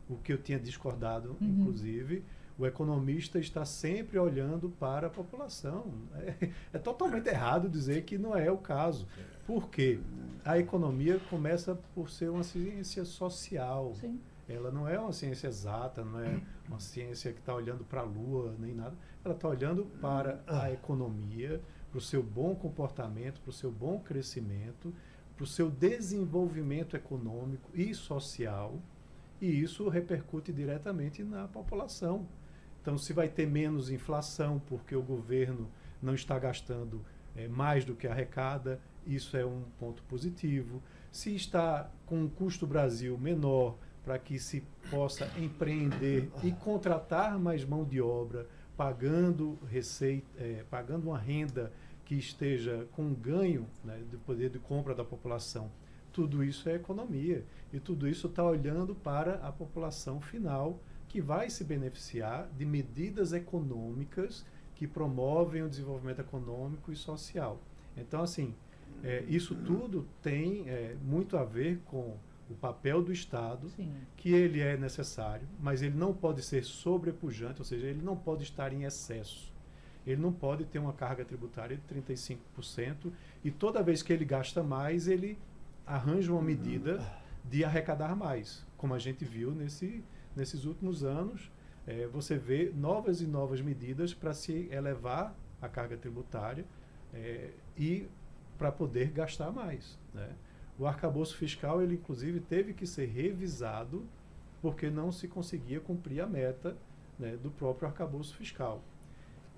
[SPEAKER 2] o que eu tinha discordado, inclusive, o economista está sempre olhando para a população. É totalmente errado dizer que não é o caso. Por quê? A economia começa por ser uma ciência social.
[SPEAKER 1] Sim.
[SPEAKER 2] Ela não é uma ciência exata, não é uma ciência que está olhando para a Lua, nem nada. Ela está olhando para a economia, para o seu bom comportamento, para o seu bom crescimento, para o seu desenvolvimento econômico e social, e isso repercute diretamente na população. Então, se vai ter menos inflação porque o governo não está gastando mais do que arrecada, isso é um ponto positivo. Se está com um custo Brasil menor para que se possa empreender e contratar mais mão de obra, pagando pagando uma renda que esteja com ganho, né, do poder de compra da população. Tudo isso é economia, e tudo isso está olhando para a população final, que vai se beneficiar de medidas econômicas que promovem o desenvolvimento econômico e social. Então, assim, isso tudo tem muito a ver com o papel do Estado,
[SPEAKER 1] Sim.
[SPEAKER 2] que ele é necessário, mas ele não pode ser sobrepujante, ou seja, ele não pode estar em excesso. Ele não pode ter uma carga tributária de 35%, e toda vez que ele gasta mais, ele arranja uma medida de arrecadar mais, como a gente viu nesses últimos anos. Você vê novas e novas medidas para se elevar a carga tributária e para poder gastar mais, né? O arcabouço fiscal, ele inclusive teve que ser revisado porque não se conseguia cumprir a meta, né, do próprio arcabouço fiscal.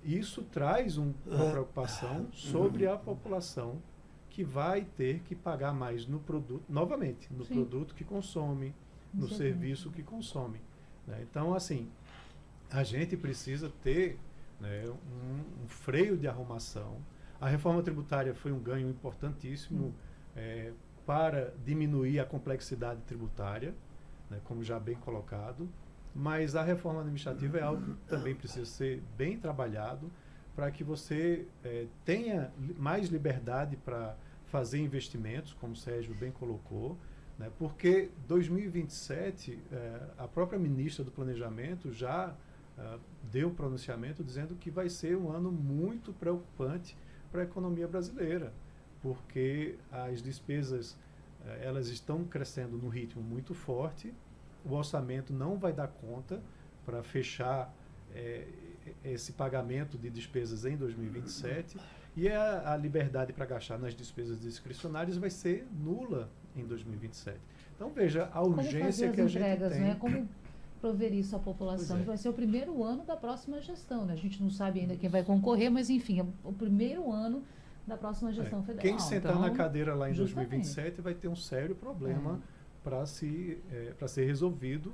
[SPEAKER 2] Isso traz uma preocupação sobre a população, que vai ter que pagar mais no produto, novamente, no
[SPEAKER 1] Sim.
[SPEAKER 2] produto que consome, no
[SPEAKER 1] Exatamente.
[SPEAKER 2] serviço que consome, né? Então, assim, a gente precisa ter, né, um freio de arrumação. A reforma tributária foi um ganho importantíssimo para diminuir a complexidade tributária, né, como já bem colocado, mas a reforma administrativa é algo que também precisa ser bem trabalhado para que você tenha mais liberdade para fazer investimentos, como o Sérgio bem colocou, né? Porque 2027, a própria ministra do Planejamento já deu um pronunciamento dizendo que vai ser um ano muito preocupante para a economia brasileira, porque as despesas elas estão crescendo num ritmo muito forte, o orçamento não vai dar conta para fechar esse pagamento de despesas em 2027 e a liberdade para gastar nas despesas discricionárias vai ser nula em 2027. Então veja a urgência que a gente tem.
[SPEAKER 1] Né? Como prover isso à população?
[SPEAKER 2] Pois é.
[SPEAKER 1] Vai ser o primeiro ano da próxima gestão, né? A gente não sabe ainda quem vai concorrer, mas enfim, é o primeiro ano da próxima gestão federal.
[SPEAKER 2] Quem sentar
[SPEAKER 1] então,
[SPEAKER 2] na cadeira lá em
[SPEAKER 1] justamente.
[SPEAKER 2] 2027 vai ter um sério problema para ser resolvido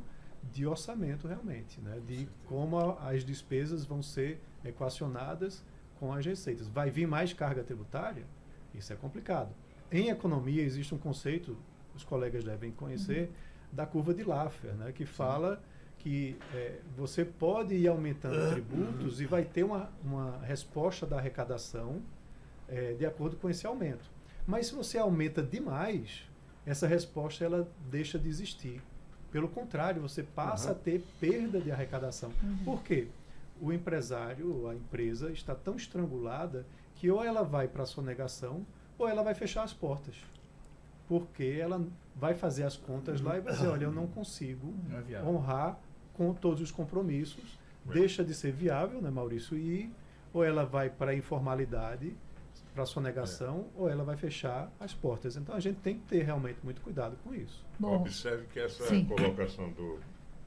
[SPEAKER 2] de orçamento realmente, né? De como as despesas vão ser equacionadas com as receitas. Vai vir mais carga tributária? Isso é complicado. Em economia existe um conceito, os colegas devem conhecer, da curva de Laffer, né? Que fala que você pode ir aumentando tributos e vai ter uma resposta da arrecadação de acordo com esse aumento. Mas se você aumenta demais, essa resposta ela deixa de existir. Pelo contrário, você passa a ter perda de arrecadação. Por quê? O empresário, a empresa, está tão estrangulada que ou ela vai para a sonegação ou ela vai fechar as portas. Porque ela vai fazer as contas lá e vai dizer, olha, eu não consigo honrar com todos os compromissos, deixa de ser viável, né, Maurício? E ou ela vai para a informalidade, para a sonegação, ou ela vai fechar as portas. Então a gente tem que ter realmente muito cuidado com isso.
[SPEAKER 1] Bom,
[SPEAKER 3] observe que essa colocação do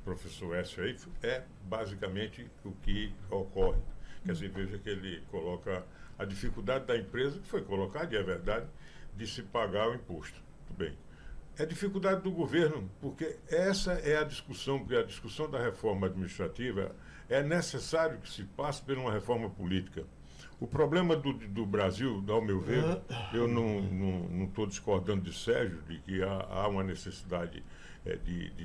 [SPEAKER 3] professor Écio aí é basicamente o que ocorre. Quer dizer, veja que ele coloca a dificuldade da empresa, que foi colocada, e é verdade, de se pagar o imposto. Tudo bem. É dificuldade do governo, porque essa é a discussão, porque a discussão da reforma administrativa é necessário que se passe por uma reforma política. O problema do Brasil, ao meu ver, eu não estou discordando de Sérgio, de que há uma necessidade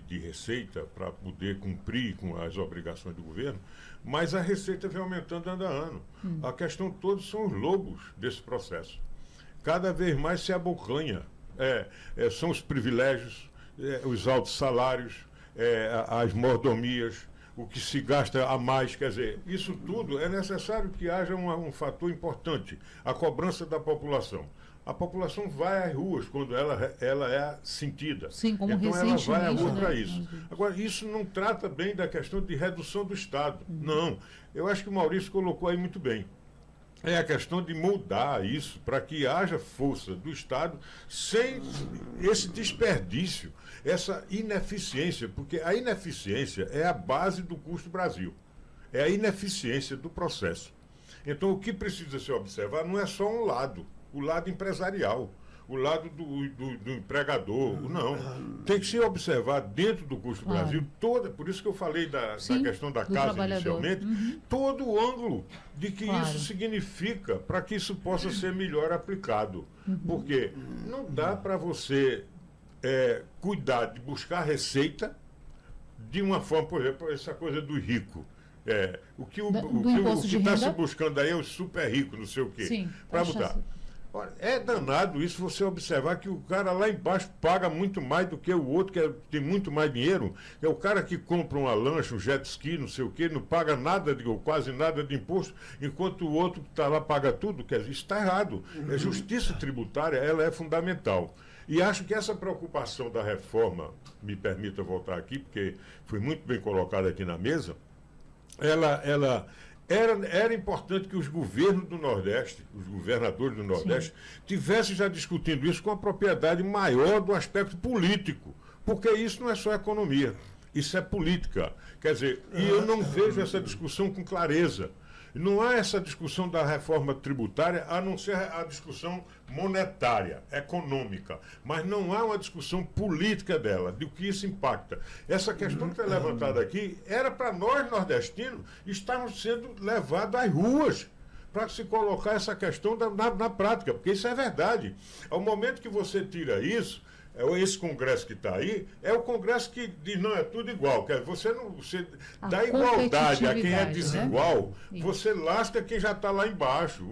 [SPEAKER 3] de receita para poder cumprir com as obrigações do governo, mas a receita vem aumentando ano a ano. A questão toda são os lobos desse processo. Cada vez mais se abocanha. São os privilégios, os altos salários, as mordomias, o que se gasta a mais, quer dizer, isso tudo é necessário que haja um fator importante, a cobrança da população. A população vai às ruas quando ela é sentida.
[SPEAKER 1] Sim, como
[SPEAKER 3] então ela vai à rua para
[SPEAKER 1] né?
[SPEAKER 3] isso. Agora, isso não trata bem da questão de redução do Estado. Não. Eu acho que o Maurício colocou aí muito bem. É a questão de mudar isso para que haja força do Estado sem esse desperdício, essa ineficiência, porque a ineficiência é a base do custo Brasil. É a ineficiência do processo. Então, o que precisa se observar não é só um lado, o lado empresarial, o lado do empregador, não. Tem que se observar dentro do custo Brasil toda, por isso que eu falei da questão da casa inicialmente, todo o ângulo de que isso significa para que isso possa ser melhor aplicado. Porque não dá para você cuidar de buscar receita de uma forma, por exemplo, essa coisa do rico. O que está se buscando aí é o super rico, não sei o quê. Para botar. Olha, é danado isso você observar que o cara lá embaixo paga muito mais do que o outro, que tem muito mais dinheiro. É o cara que compra uma lancha, um jet ski, não sei o quê, não paga nada, ou quase nada de imposto, enquanto o outro que está lá paga tudo. Quer dizer, isso está errado. A justiça tributária, ela é fundamental. E acho que essa preocupação da reforma, me permita voltar aqui, porque foi muito bem colocada aqui na mesa, era importante que os governos do Nordeste, os governadores do Nordeste, tivessem já discutindo isso com a propriedade maior do aspecto político, porque isso não é só economia, isso é política. Quer dizer, e eu não vejo essa discussão com clareza. Não há essa discussão da reforma tributária, a não ser a discussão monetária, econômica. Mas não há uma discussão política dela, do que isso impacta. Essa questão que foi levantada aqui era para nós, nordestinos, estarmos sendo levados às ruas para se colocar essa questão na prática, porque isso é verdade. Ao momento que você tira isso, esse Congresso que está aí, é o Congresso que diz, não, é tudo igual. Você
[SPEAKER 1] A
[SPEAKER 3] dá igualdade a quem é
[SPEAKER 1] competitividade,
[SPEAKER 3] desigual,
[SPEAKER 1] né?
[SPEAKER 3] você lasca quem já está lá embaixo.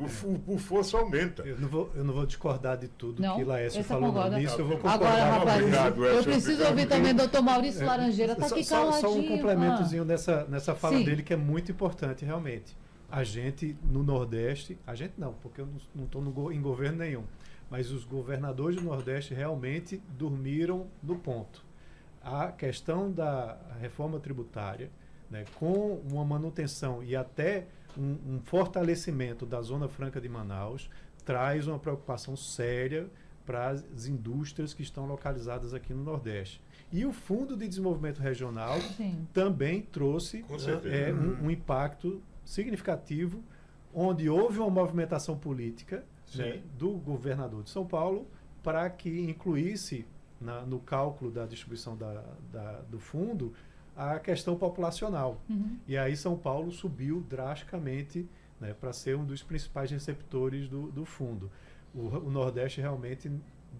[SPEAKER 3] O força aumenta.
[SPEAKER 2] Eu não vou discordar de tudo
[SPEAKER 1] Não,
[SPEAKER 2] que Laércio
[SPEAKER 1] esse eu
[SPEAKER 2] falou.
[SPEAKER 1] concordo.
[SPEAKER 2] Nisso eu vou
[SPEAKER 1] Agora,
[SPEAKER 2] concordar.
[SPEAKER 1] rapaz,
[SPEAKER 3] Obrigado,
[SPEAKER 1] eu
[SPEAKER 3] Edson,
[SPEAKER 1] preciso
[SPEAKER 3] obrigado.
[SPEAKER 1] ouvir também o doutor Maurício Laranjeira. Tá aqui caladinho.
[SPEAKER 2] Só um complementozinho nessa fala
[SPEAKER 1] Sim.
[SPEAKER 2] dele que é muito importante, realmente. A gente, no Nordeste, a gente não, porque eu não estou em governo nenhum, mas os governadores do Nordeste realmente dormiram no ponto. A questão da reforma tributária, né, com uma manutenção e até um fortalecimento da Zona Franca de Manaus, traz uma preocupação séria para as indústrias que estão localizadas aqui no Nordeste. E o Fundo de Desenvolvimento Regional
[SPEAKER 1] Sim.
[SPEAKER 2] também trouxe
[SPEAKER 3] Com certeza.
[SPEAKER 2] um impacto significativo, onde houve uma movimentação política, né, do governador de São Paulo para que incluísse no cálculo da distribuição do fundo a questão populacional.
[SPEAKER 1] Uhum.
[SPEAKER 2] E aí São Paulo subiu drasticamente, né, para ser um dos principais receptores do fundo. O Nordeste realmente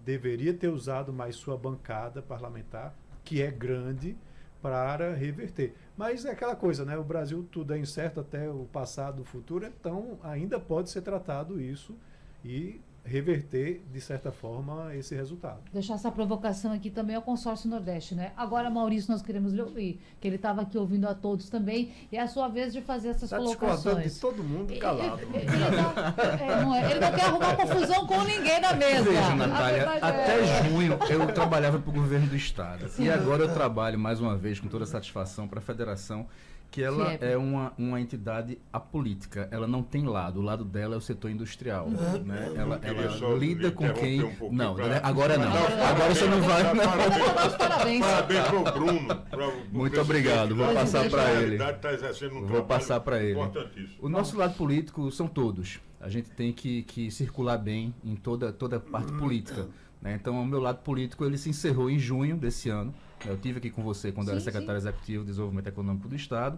[SPEAKER 2] deveria ter usado mais sua bancada parlamentar, que é grande, para reverter. Mas é aquela coisa, né? O Brasil tudo é incerto até o passado, o futuro, então ainda pode ser tratado isso e reverter, de certa forma, esse resultado.
[SPEAKER 1] Deixar essa provocação aqui também ao Consórcio Nordeste, né? Agora, Maurício, nós queremos lhe ouvir, que ele estava aqui ouvindo a todos também, e é a sua vez de fazer essas
[SPEAKER 5] Está discordando
[SPEAKER 1] colocações.
[SPEAKER 5] de todo mundo calado.
[SPEAKER 1] Ele não quer arrumar confusão com ninguém na mesa.
[SPEAKER 4] Veja,
[SPEAKER 1] A
[SPEAKER 4] Natália,
[SPEAKER 1] verdade
[SPEAKER 4] até
[SPEAKER 1] é-
[SPEAKER 4] junho eu trabalhava para o governo do Estado. E agora eu trabalho, mais uma vez, com toda satisfação, para a federação, que ela
[SPEAKER 1] Que
[SPEAKER 4] é uma entidade apolítica. Ela não tem lado. O lado dela é o setor industrial. Né?
[SPEAKER 3] queria só
[SPEAKER 4] Ela lida com
[SPEAKER 3] interromper
[SPEAKER 4] quem...
[SPEAKER 3] um pouquinho
[SPEAKER 4] Não,
[SPEAKER 3] pra-
[SPEAKER 4] agora não.
[SPEAKER 3] Não,
[SPEAKER 4] Agora você não vai... não.
[SPEAKER 1] Meus parabéns.
[SPEAKER 3] Parabéns para o Bruno.
[SPEAKER 4] Muito obrigado, vou
[SPEAKER 1] passar pra
[SPEAKER 4] ele.
[SPEAKER 3] Está exercendo um
[SPEAKER 4] Vou
[SPEAKER 3] trabalho
[SPEAKER 4] passar para ele.
[SPEAKER 3] importantíssimo.
[SPEAKER 4] O nosso lado político são todos. A gente tem que circular bem em toda a parte política. Né? Então, o meu lado político ele se encerrou em junho desse ano. Eu tive aqui com você quando eu era
[SPEAKER 1] Sim,
[SPEAKER 4] secretário executivo de Desenvolvimento Econômico do Estado.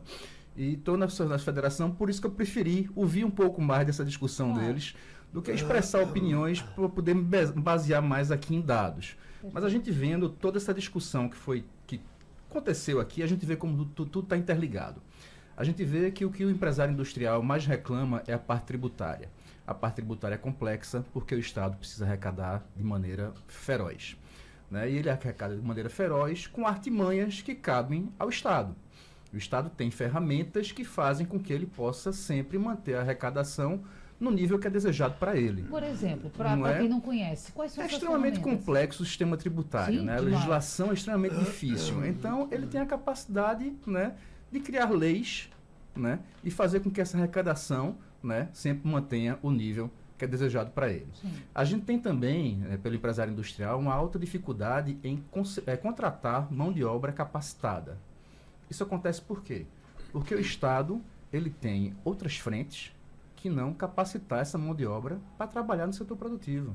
[SPEAKER 4] E estou na federação, por isso que eu preferi ouvir um pouco mais dessa discussão deles do que expressar opiniões para poder me basear mais aqui em dados. Mas a gente vendo toda essa discussão que aconteceu aqui, a gente vê como tudo está interligado. A gente vê que o empresário industrial mais reclama é a parte tributária. A parte tributária é complexa porque o Estado precisa arrecadar de maneira feroz. Né? E ele arrecada de maneira feroz com artimanhas que cabem ao Estado. O Estado tem ferramentas que fazem com que ele possa sempre manter a arrecadação no nível que é desejado para ele.
[SPEAKER 1] Por exemplo, para
[SPEAKER 4] Não é?
[SPEAKER 1] quem não conhece, quais são
[SPEAKER 4] É
[SPEAKER 1] as
[SPEAKER 4] extremamente
[SPEAKER 1] ferramentas?
[SPEAKER 4] complexo o sistema tributário,
[SPEAKER 1] Sim,
[SPEAKER 4] né? A
[SPEAKER 1] demais.
[SPEAKER 4] legislação é extremamente difícil. Então, ele tem a capacidade, né, de criar leis, né, e fazer com que essa arrecadação, né, sempre mantenha o nível que é desejado para ele.
[SPEAKER 1] Sim.
[SPEAKER 4] A gente tem também, pelo empresário industrial, uma alta dificuldade em contratar mão de obra capacitada. Isso acontece por quê? Porque o Estado ele tem outras frentes que não capacitar essa mão de obra para trabalhar no setor produtivo.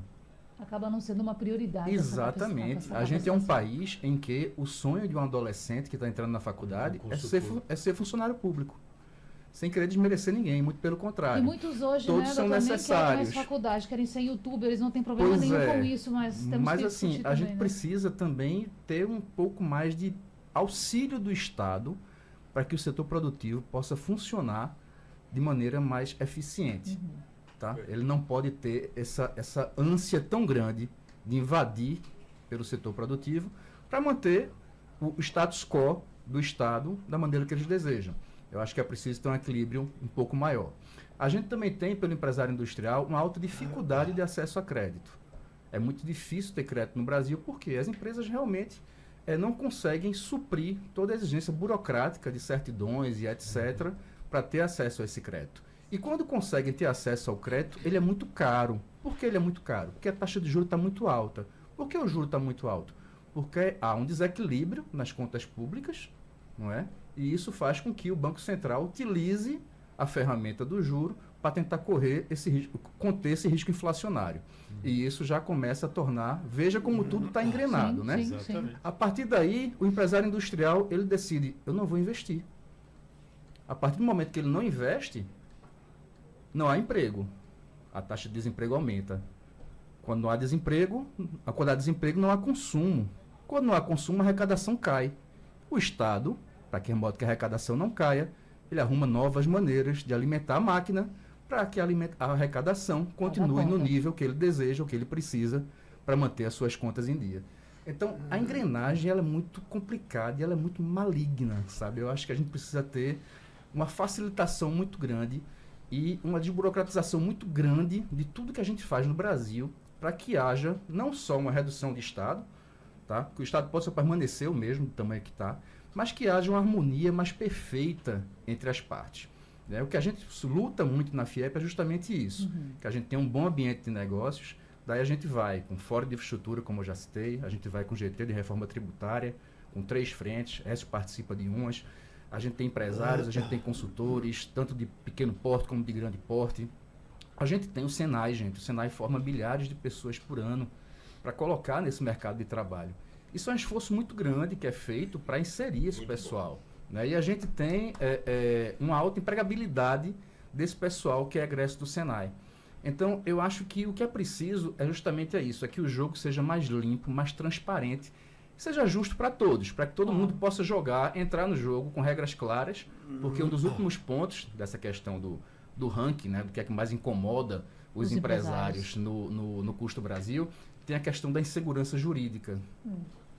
[SPEAKER 1] Acaba não sendo uma prioridade.
[SPEAKER 4] Exatamente. A gente é um país em que o sonho de um adolescente que está entrando na faculdade é ser funcionário público. Sem querer desmerecer ninguém, muito pelo
[SPEAKER 1] E
[SPEAKER 4] contrário.
[SPEAKER 1] muitos hoje,
[SPEAKER 4] Todos
[SPEAKER 1] né,
[SPEAKER 4] são
[SPEAKER 1] doutor, nem
[SPEAKER 4] necessários.
[SPEAKER 1] querem mais faculdade, querem ser youtuber, eles não têm problema
[SPEAKER 4] Pois
[SPEAKER 1] nenhum
[SPEAKER 4] é.
[SPEAKER 1] com isso, mas temos
[SPEAKER 4] Mas
[SPEAKER 1] que
[SPEAKER 4] assim,
[SPEAKER 1] discutir
[SPEAKER 4] a
[SPEAKER 1] também,
[SPEAKER 4] gente
[SPEAKER 1] né?
[SPEAKER 4] precisa também ter um pouco mais de auxílio do Estado para que o setor produtivo possa funcionar de maneira mais eficiente. Tá? Ele não pode ter essa ânsia tão grande de invadir pelo setor produtivo para manter o status quo do Estado da maneira que eles desejam. Eu acho que é preciso ter um equilíbrio um pouco maior. A gente também tem, pelo empresário industrial, uma alta dificuldade de acesso a crédito. É muito difícil ter crédito no Brasil porque as empresas realmente não conseguem suprir toda a exigência burocrática de certidões e etc. para ter acesso a esse crédito. E quando conseguem ter acesso ao crédito, ele é muito caro. Por que ele é muito caro? Porque a taxa de juros está muito alta. Por que o juro está muito alto? Porque há um desequilíbrio nas contas públicas, não é? E isso faz com que o Banco Central utilize a ferramenta do juro para tentar conter esse risco inflacionário. E isso já começa a tornar... Veja como tudo está engrenado,
[SPEAKER 1] Sim,
[SPEAKER 4] né?
[SPEAKER 1] sim, sim.
[SPEAKER 4] A partir daí, o empresário industrial, ele decide, eu não vou investir. A partir do momento que ele não investe, não há emprego. A taxa de desemprego aumenta. Quando não há desemprego, não há consumo. Quando não há consumo, a arrecadação cai. O Estado, para que modo que a arrecadação não caia, ele arruma novas maneiras de alimentar a máquina para que a arrecadação continue no nível que ele deseja, o que ele precisa para manter as suas contas em dia. Então, a engrenagem ela é muito complicada e ela é muito maligna, sabe? Eu acho que a gente precisa ter uma facilitação muito grande e uma desburocratização muito grande de tudo que a gente faz no Brasil para que haja não só uma redução de Estado, tá? Que o Estado possa permanecer o mesmo do tamanho que está, mas que haja uma harmonia mais perfeita entre as partes. Né? O que a gente luta muito na FIEP é justamente isso, que a gente tem um bom ambiente de negócios, daí a gente vai com Fórum de Infraestrutura, como eu já citei, a gente vai com GT de Reforma Tributária, com 3 frentes, ESSO participa de umas, a gente tem empresários, a gente tem consultores, tanto de pequeno porte como de grande porte. A gente tem o Senai, gente. O Senai forma milhares de pessoas por ano para colocar nesse mercado de trabalho. Isso é um esforço muito grande que é feito para inserir esse pessoal. Né? E a gente tem uma alta empregabilidade desse pessoal que é egresso do Senai. Então, eu acho que o que é preciso é justamente isso, é que o jogo seja mais limpo, mais transparente, seja justo para todos, para que todo mundo possa jogar, entrar no jogo com regras claras, porque um dos últimos pontos dessa questão do ranking, né, do que é que mais incomoda os empresários no Custo Brasil, tem a questão da insegurança jurídica.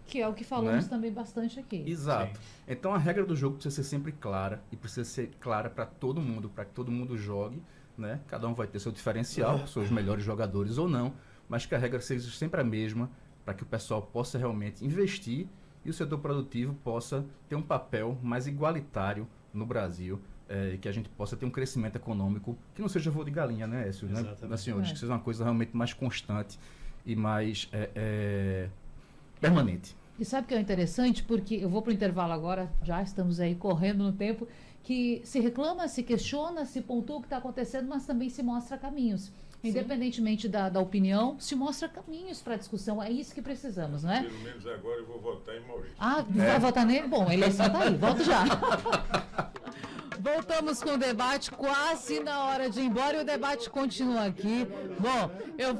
[SPEAKER 1] Que é o que falamos também bastante aqui.
[SPEAKER 4] Exato. Sim. Então a regra do jogo precisa ser sempre clara e precisa ser clara para todo mundo, para que todo mundo jogue, né? Cada um vai ter seu diferencial, seus melhores jogadores ou não, mas que a regra seja sempre a mesma, para que o pessoal possa realmente investir e o setor produtivo possa ter um papel mais igualitário no Brasil, e que a gente possa ter um crescimento econômico que não seja voo de galinha, né, Écio? Né, senhores? Que seja uma coisa realmente mais constante e mais permanente.
[SPEAKER 1] E sabe o que é interessante? Porque eu vou para o intervalo agora, já estamos aí correndo no tempo, que se reclama, se questiona, se pontua o que está acontecendo, mas também se mostra caminhos. Independentemente da opinião, se mostra caminhos para a discussão. É isso que precisamos, não é?
[SPEAKER 3] Pelo menos agora eu vou votar em Maurício.
[SPEAKER 1] Ah, vai votar nele? Bom, a eleição está aí, volto já. Voltamos com o debate, quase na hora de ir embora, e o debate continua aqui. Bom, eu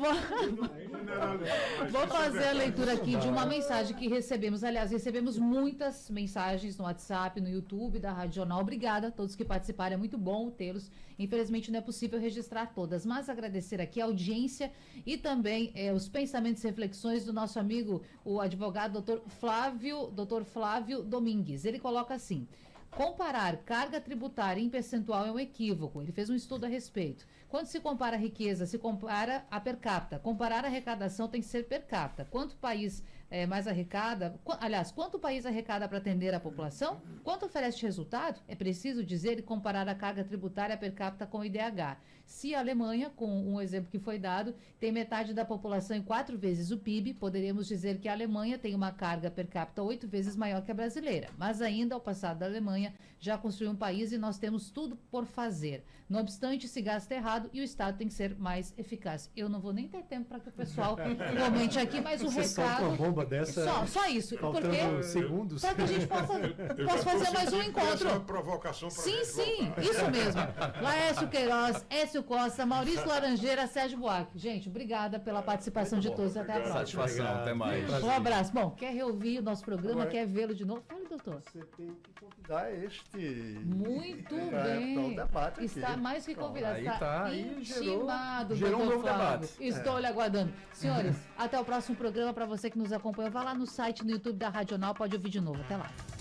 [SPEAKER 1] vou fazer a leitura aqui de uma mensagem que recebemos. Aliás, recebemos muitas mensagens no WhatsApp, no YouTube da Rádio Jornal. Obrigada a todos que participaram, é muito bom tê-los. Infelizmente não é possível registrar todas, mas agradecer aqui a audiência e também os pensamentos e reflexões do nosso amigo, o advogado Dr. Flávio Domingues. Ele coloca assim: comparar carga tributária em percentual é um equívoco. Ele fez um estudo a respeito. Quando se compara a riqueza, se compara a per capita. Comparar a arrecadação tem que ser per capita. Quanto o país mais arrecada, quanto o país arrecada para atender a população? Quanto oferece de resultado? É preciso dizer e comparar a carga tributária per capita com o IDH. Se a Alemanha, com um exemplo que foi dado, tem metade da população e 4 vezes o PIB, poderíamos dizer que a Alemanha tem uma carga per capita 8 vezes maior que a brasileira. Mas ainda, ao passar da Alemanha, já construiu um país e nós temos tudo por fazer. Não obstante, se gasta errado e o Estado tem que ser mais eficaz. Eu não vou nem ter tempo para que o pessoal comente aqui, mas o recado...
[SPEAKER 2] Uma bomba dessa,
[SPEAKER 1] só isso.
[SPEAKER 2] Faltando segundos.
[SPEAKER 1] Para que a gente possa fazer mais um encontro.
[SPEAKER 3] Uma provocação para
[SPEAKER 1] sim, isso mesmo. Laércio Queiroz, Écio Costa, Maurício Laranjeira, Sérgio Buarque. Gente, obrigada pela participação de todos. Até a próxima.
[SPEAKER 4] Satisfação, até mais.
[SPEAKER 1] Um abraço. Bom, quer reouvir o nosso programa, quer vê-lo de novo? Fale, doutor.
[SPEAKER 5] Você tem que convidar este...
[SPEAKER 1] Muito bem.
[SPEAKER 5] Debate
[SPEAKER 1] está
[SPEAKER 5] aqui.
[SPEAKER 1] Mais que convidado.
[SPEAKER 4] Aí
[SPEAKER 1] está
[SPEAKER 4] tá, aí
[SPEAKER 1] intimado.
[SPEAKER 4] Gerou um novo debate.
[SPEAKER 1] Estou lhe aguardando. Senhores, até o próximo programa. Para você que nos acompanha, vá lá no site, no YouTube da Radional, pode ouvir de novo. Até lá.